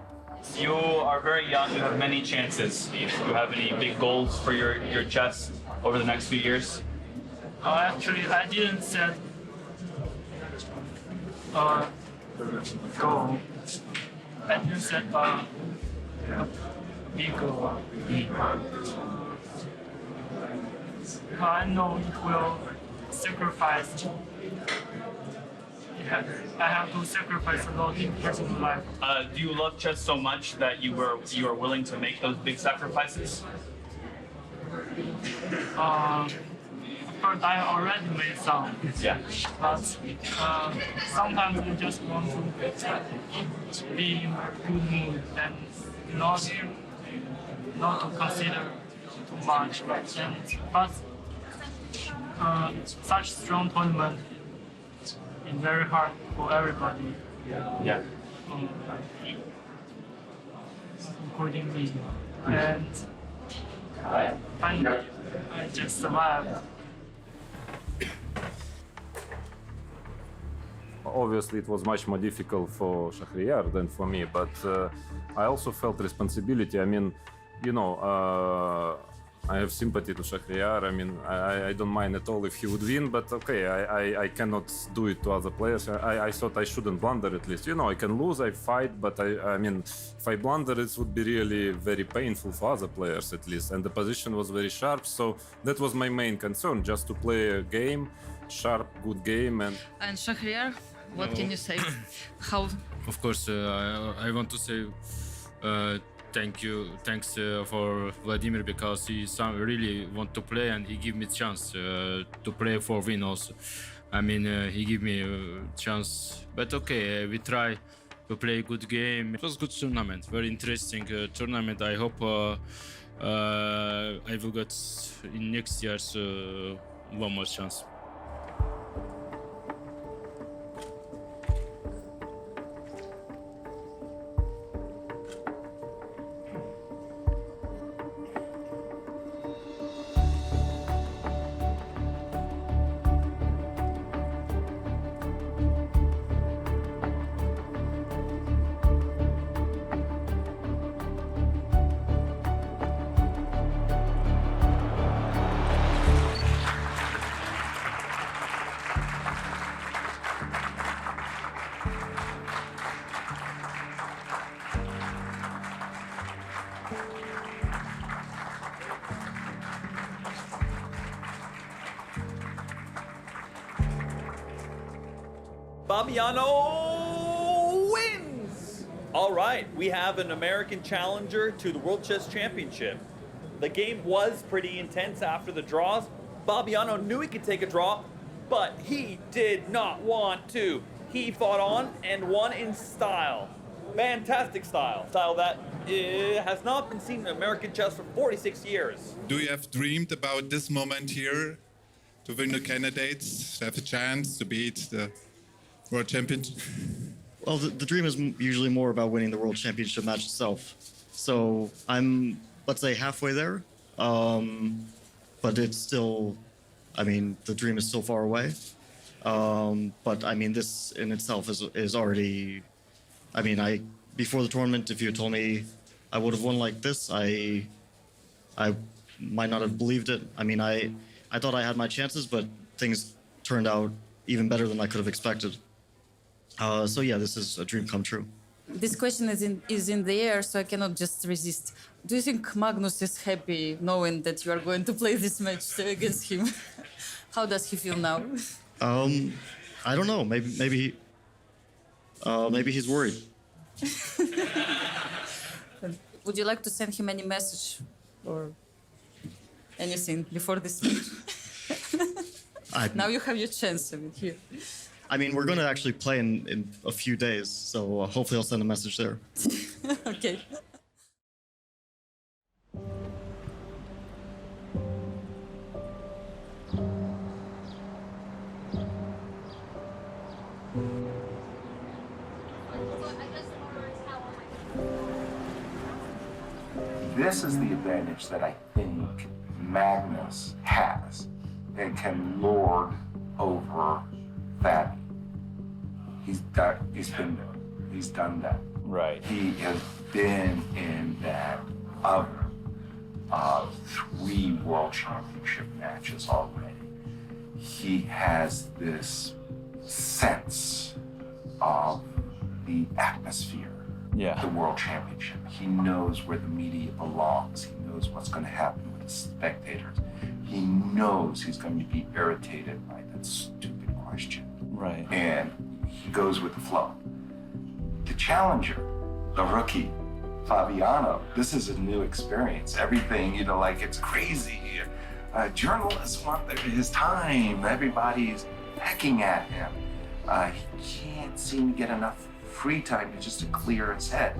You are very young, you have many chances. Do you have any big goals for your chess over the next few years? Actually, I didn't set goal, and you set a big goal. I know it will sacrifice. Yeah, I have to sacrifice a lot in personal life. Do you love chess so much that you are willing to make those big sacrifices? First, I already made some. Yeah. But sometimes you just want to be in a good mood and not to consider too much. But such strong tournament is very hard for everybody. Yeah. Including me. And finally, I just survived. Obviously, it was much more difficult for Shahryar than for me, but I also felt responsibility. I mean, you know, I have sympathy to Shahryar. I mean, I don't mind at all if he would win, but okay, I cannot do it to other players. I thought I shouldn't blunder at least. You know, I can lose, I fight, but I mean, if I blunder, it would be really very painful for other players at least. And the position was very sharp, so that was my main concern, just to play a game, sharp, good game. And Shahryar, what can you say? How? Of course, I want to say thanks for Vladimir, because he really want to play and he give me chance to play for win also. I mean, he give me a chance, but okay, we try to play a good game. It was a good tournament, very interesting tournament. I hope I will get in next year's one more chance. Fabiano wins! All right, we have an American challenger to the World Chess Championship. The game was pretty intense after the draws. Fabiano knew he could take a draw, but he did not want to. He fought on and won in style. Fantastic style. Style that has not been seen in American chess for 46 years. Do you have dreamed about this moment here to win the candidates, to have a chance to beat the World Champions? Well, the dream is usually more about winning the World Championship match itself. So I'm, let's say, halfway there. But it's still, I mean, the dream is still far away. But I mean, this in itself is already, I mean, before the tournament, if you had told me I would have won like this, I might not have believed it. I mean, I thought I had my chances, but things turned out even better than I could have expected. So yeah, this is a dream come true. This question is in the air, so I cannot just resist. Do you think Magnus is happy knowing that you are going to play this match against him? How does he feel now? I don't know. Maybe he's worried. Would you like to send him any message or anything before this match? Now you have your chance. I mean, here. I mean, we're going to actually play in a few days, so hopefully I'll send a message there. Okay. This is the advantage that I think Magnus has and can lord over Fabi. He's been there. He's done that. Right. He has been in that oven of 3 World Championship matches already. He has this sense of the atmosphere, Yeah. the World Championship. He knows where the media belongs. He knows what's going to happen with the spectators. He knows he's going to be irritated by that stupid question. Right. And he goes with the flow. The challenger, the rookie, Fabiano, this is a new experience. Everything, like it's crazy. Journalists want his time. Everybody's pecking at him. He can't seem to get enough free time just to clear his head.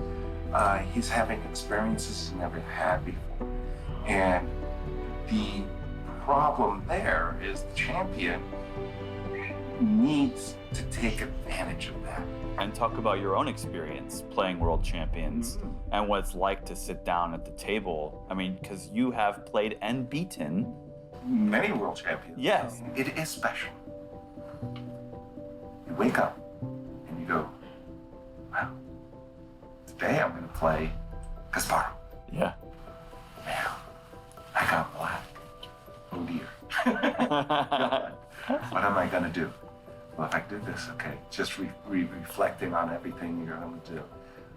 He's having experiences he's never had before. And the problem there is the champion needs to take advantage of that. And talk about your own experience playing World Champions and what it's like to sit down at the table. I mean, because you have played and beaten many World Champions. Yes. It is special. You wake up and you go, wow, today I'm going to play Kasparov. Yeah. Man, I got black. Oh dear. What am I going to do? Well, if I do this, okay, just reflecting on everything you're going to do.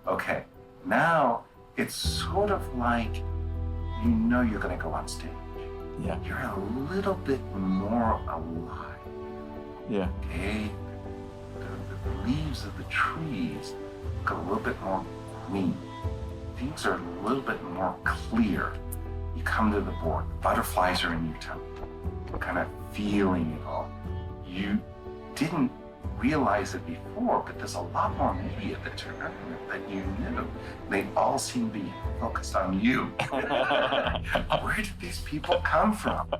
Okay, now it's sort of like you're going to go on stage. Yeah. You're a little bit more alive. Yeah. Okay? The leaves of the trees look a little bit more green. Things are a little bit more clear. You come to the board, the butterflies are in your tummy. You're kind of feeling it all. You didn't realize it before, but there's a lot more media at the tournament than you knew. They all seem to be focused on you. Where did these people come from?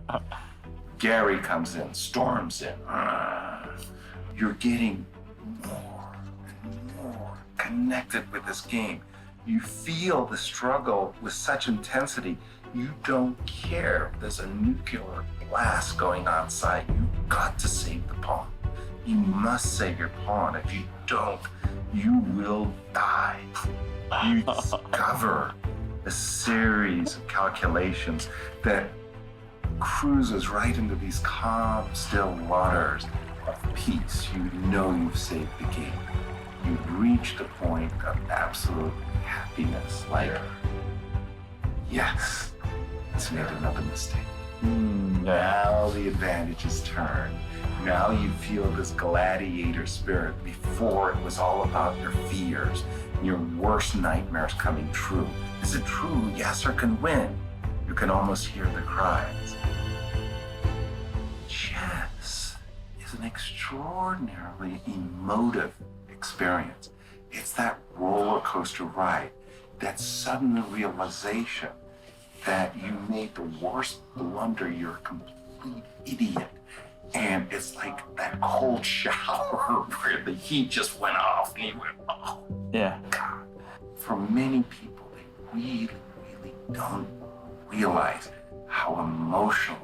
Gary comes in, storms in. You're getting more and more connected with this game. You feel the struggle with such intensity. You don't care if there's a nuclear blast going on site. You've got to save the pawn. You must save your pawn. If you don't, you will die. You discover a series of calculations that cruises right into these calm, still waters of peace. You know you've saved the game. You've reached a point of absolute happiness. Like, yes, it's made another mistake. Now the advantage is turned. Now you feel this gladiator spirit. Before it was all about your fears and your worst nightmares coming true. Is it true? Yes, or can win. You can almost hear the cries. Chess is an extraordinarily emotive experience. It's that roller coaster ride, that sudden realization that you made the worst blunder, you're a complete idiot. And it's like that cold shower where the heat just went off and you went, oh, yeah. God. For many people, they really, really don't realize how emotionally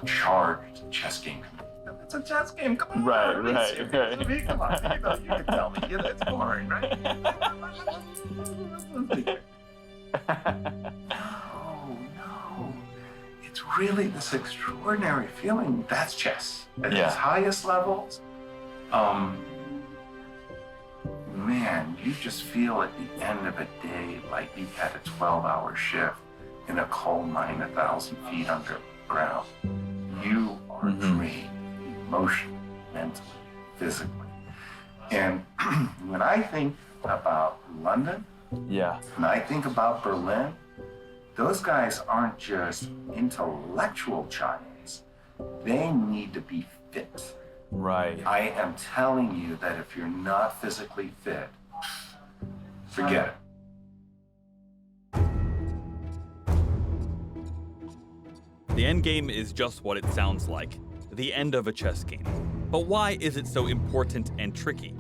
charged a chess game can be. It's a chess game, come on. Right. Come on, you can tell me, it's boring, right? No. It's really this extraordinary feeling. That's chess. At its highest levels, man, you just feel at the end of a day like you've had a 12-hour shift in a coal mine 1,000 feet underground. You are drained emotionally, mentally, physically. And when I think about London, when I think about Berlin, those guys aren't just intellectual giants. They need to be fit. Right. I am telling you that if you're not physically fit, forget it. The endgame is just what it sounds like, the end of a chess game. But why is it so important and tricky?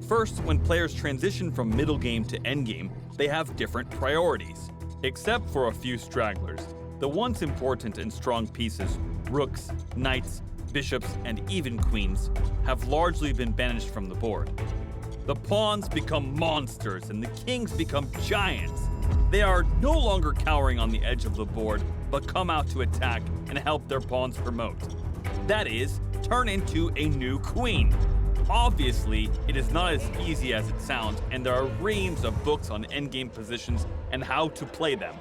First, when players transition from middle game to endgame, they have different priorities. Except for a few stragglers, the once important and strong pieces, rooks, knights, bishops, and even queens, have largely been banished from the board. The pawns become monsters and the kings become giants. They are no longer cowering on the edge of the board, but come out to attack and help their pawns promote. That is, turn into a new queen. Obviously, it is not as easy as it sounds, and there are reams of books on endgame positions and how to play them.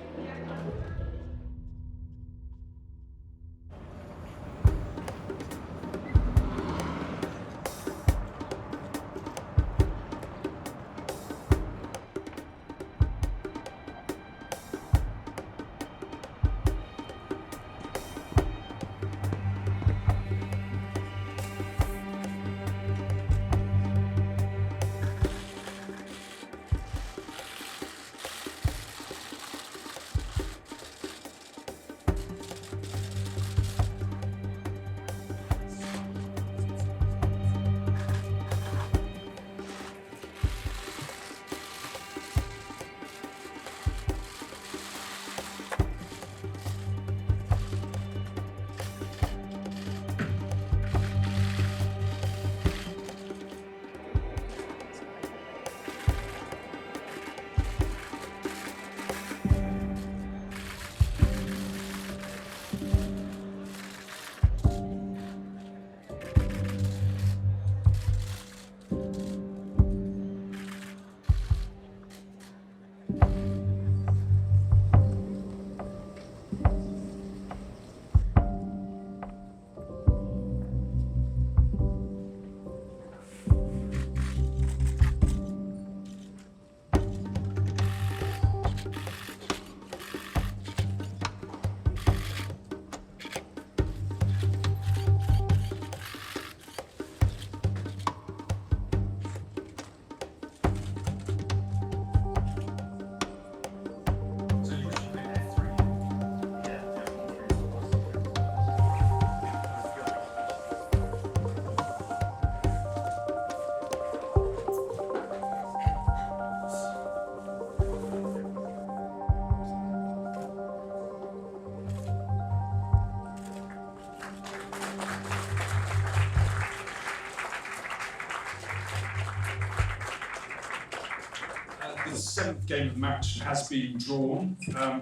The seventh game of the match has been drawn.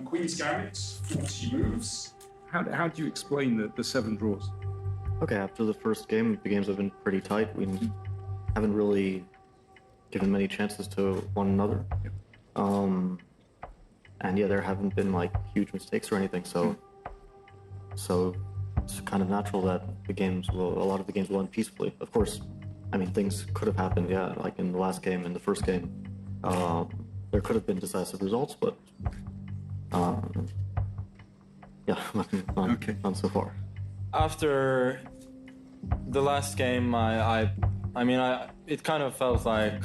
Queen's Gambit, 40 moves. How do you explain the 7 draws? Okay, after the first game, the games have been pretty tight. We haven't really given many chances to one another. And yeah, there haven't been like huge mistakes or anything, so it's kind of natural that a lot of the games will end peacefully. Of course, I mean, things could have happened, yeah, like in the last game, in the first game. There could have been decisive results, but yeah, not so far. After the last game, it kind of felt like,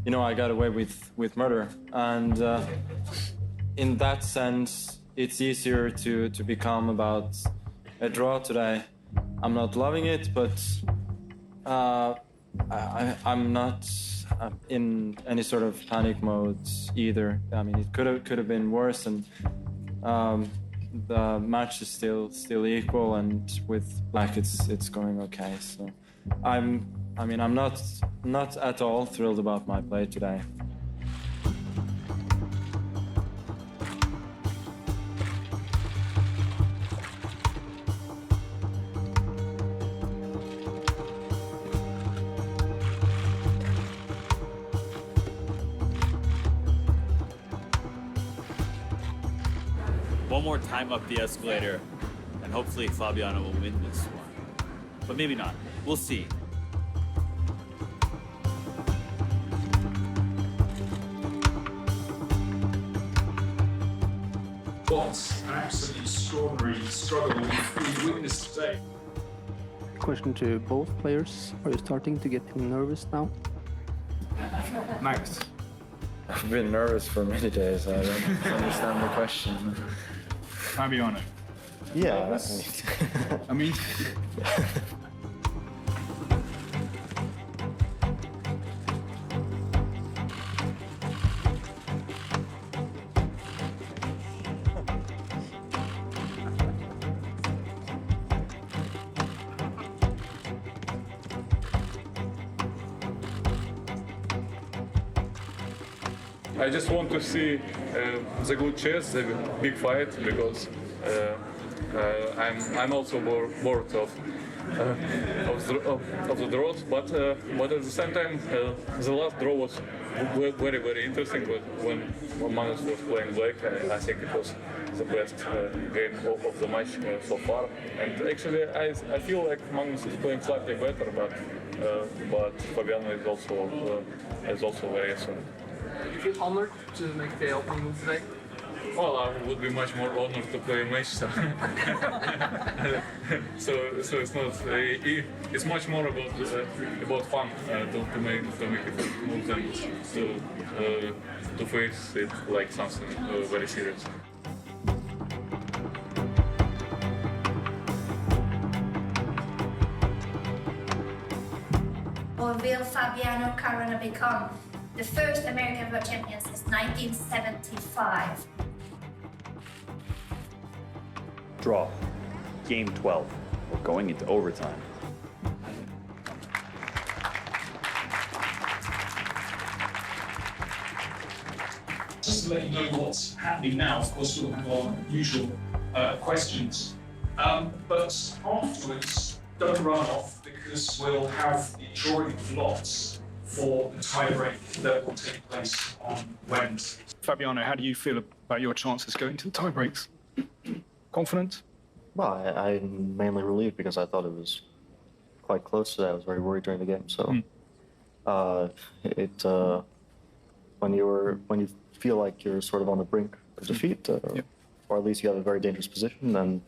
I got away with murder, and in that sense, it's easier to be calm about a draw today. I'm not loving it, but I'm not in any sort of panic mode either. I mean, it could have been worse, and the match is still equal, and with black it's going okay. So I'm not at all thrilled about my play today. One more time up the escalator, and hopefully Fabiano will win this one. But maybe not. We'll see. What an absolutely extraordinary struggle we've witnessed today. Question to both players. Are you starting to get nervous now? Magnus. I've been nervous for many days. I don't understand the question. Fabiano. Yeah. I mean... I just want to see the good chess, the big fight, because I'm also bored of of the draws, but at the same time, the last draw was very, very interesting. When Magnus was playing black, I think it was the best game of the match so far. And actually, I feel like Magnus is playing slightly better, but Fabiano is also very excellent. Do you feel honored to make the opening move today? Well, I would be much more honored to play a match. So, so it's not. It's much more about fun to make it move than to face it like something very serious. Or will Fabiano Caruana become the first American World Champion since 1975? Draw. Game 12. We're going into overtime. Just to let you know what's happening now, of course, we'll have our usual questions. But afterwards, don't run off because we'll have the drawing of lots for the tie-break that will take place on Wednesday. Fabiano, how do you feel about your chances going to the tie-breaks? Confident? Well, I'm mainly relieved because I thought it was quite close today. I was very worried during the game. So, when you feel like you're sort of on the brink of defeat, or at least you have a very dangerous position, then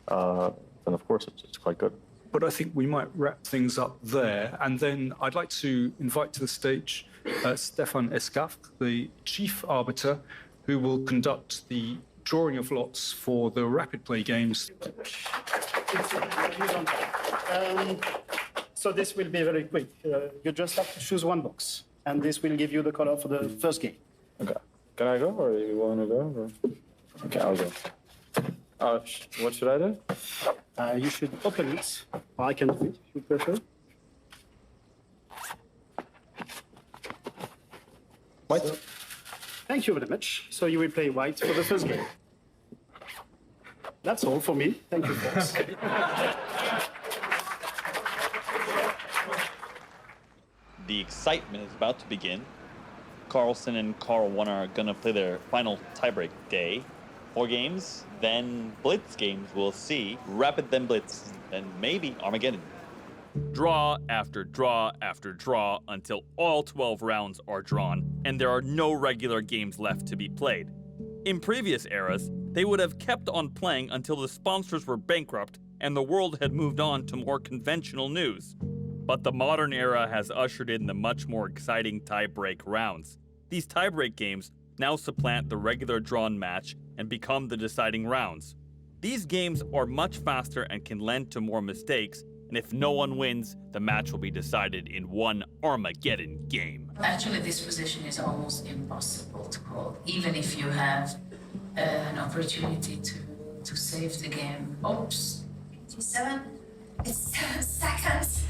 of course it's quite good. But I think we might wrap things up there, and then I'd like to invite to the stage Stefan Eskaf, the chief arbiter, who will conduct the drawing of lots for the rapid play games. So this will be very quick. You just have to choose one box, and this will give you the color for the first game. Okay. Can I go, or you want to go? Or? Okay, I'll go. What should I do? You should open it, or I can do it if you prefer. White. Thank you very much. So you will play white for the first game. That's all for me. Thank you, folks. The excitement is about to begin. Carlsen and Caruana are gonna play their final tiebreak day. 4 games, then Blitz games. We'll see. Rapid, then Blitz, then maybe Armageddon. Draw after draw after draw until all 12 rounds are drawn and there are no regular games left to be played. In previous eras, they would have kept on playing until the sponsors were bankrupt and the world had moved on to more conventional news. But the modern era has ushered in the much more exciting tie-break rounds. These tie-break games now supplant the regular drawn match and become the deciding rounds. These games are much faster and can lend to more mistakes, and if no one wins, the match will be decided in one Armageddon game. Actually, this position is almost impossible to call, even if you have an opportunity to save the game. Oops. 57. It's 7 seconds.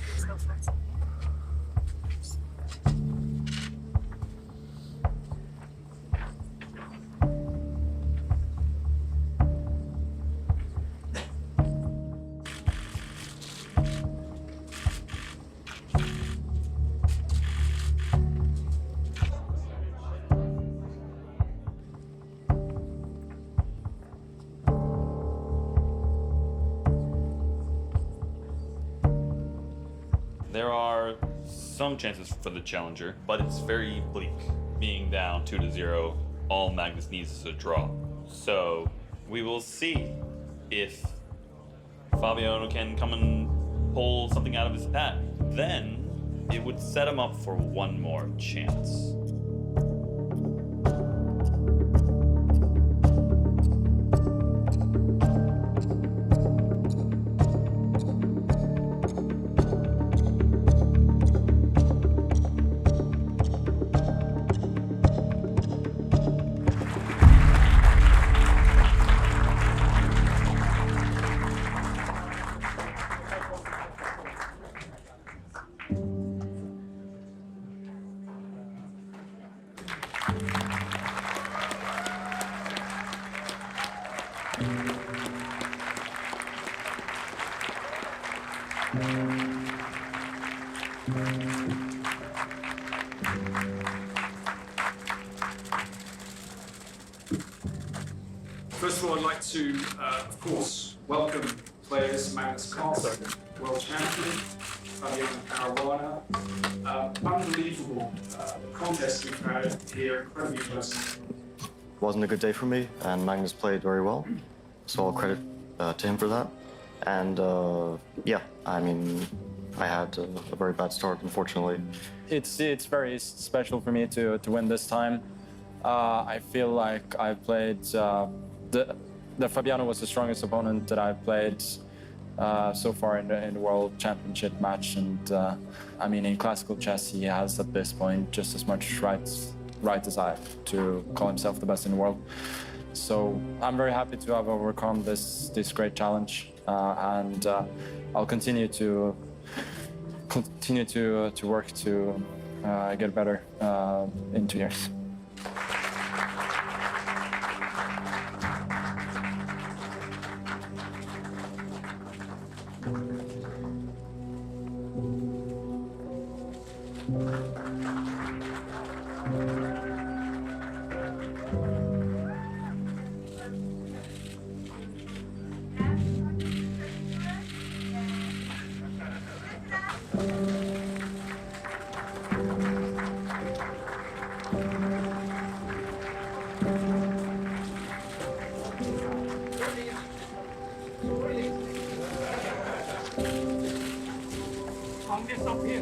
There are some chances for the challenger, but it's very bleak. Being down 2-0, all Magnus needs is a draw. So we will see if Fabiano can come and pull something out of his hat. Then it would set him up for one more chance. First of all, I'd like to, of course, welcome players Magnus Carlsen, world champion, Fabiano Caruana. Unbelievable contest we've had here, incredibly close. Wasn't a good day for me, and Magnus played very well, so all credit to him for that. And yeah, I mean, I had a very bad start, unfortunately. It's very special for me to win this time. I feel like I played the Fabiano was the strongest opponent that I've played so far in the World Championship match, and I mean, in classical chess, he has at this point just as much right as I have to call himself the best in the world. So I'm very happy to have overcome this great challenge, and I'll continue to work to get better in 2 years. I'll get up here.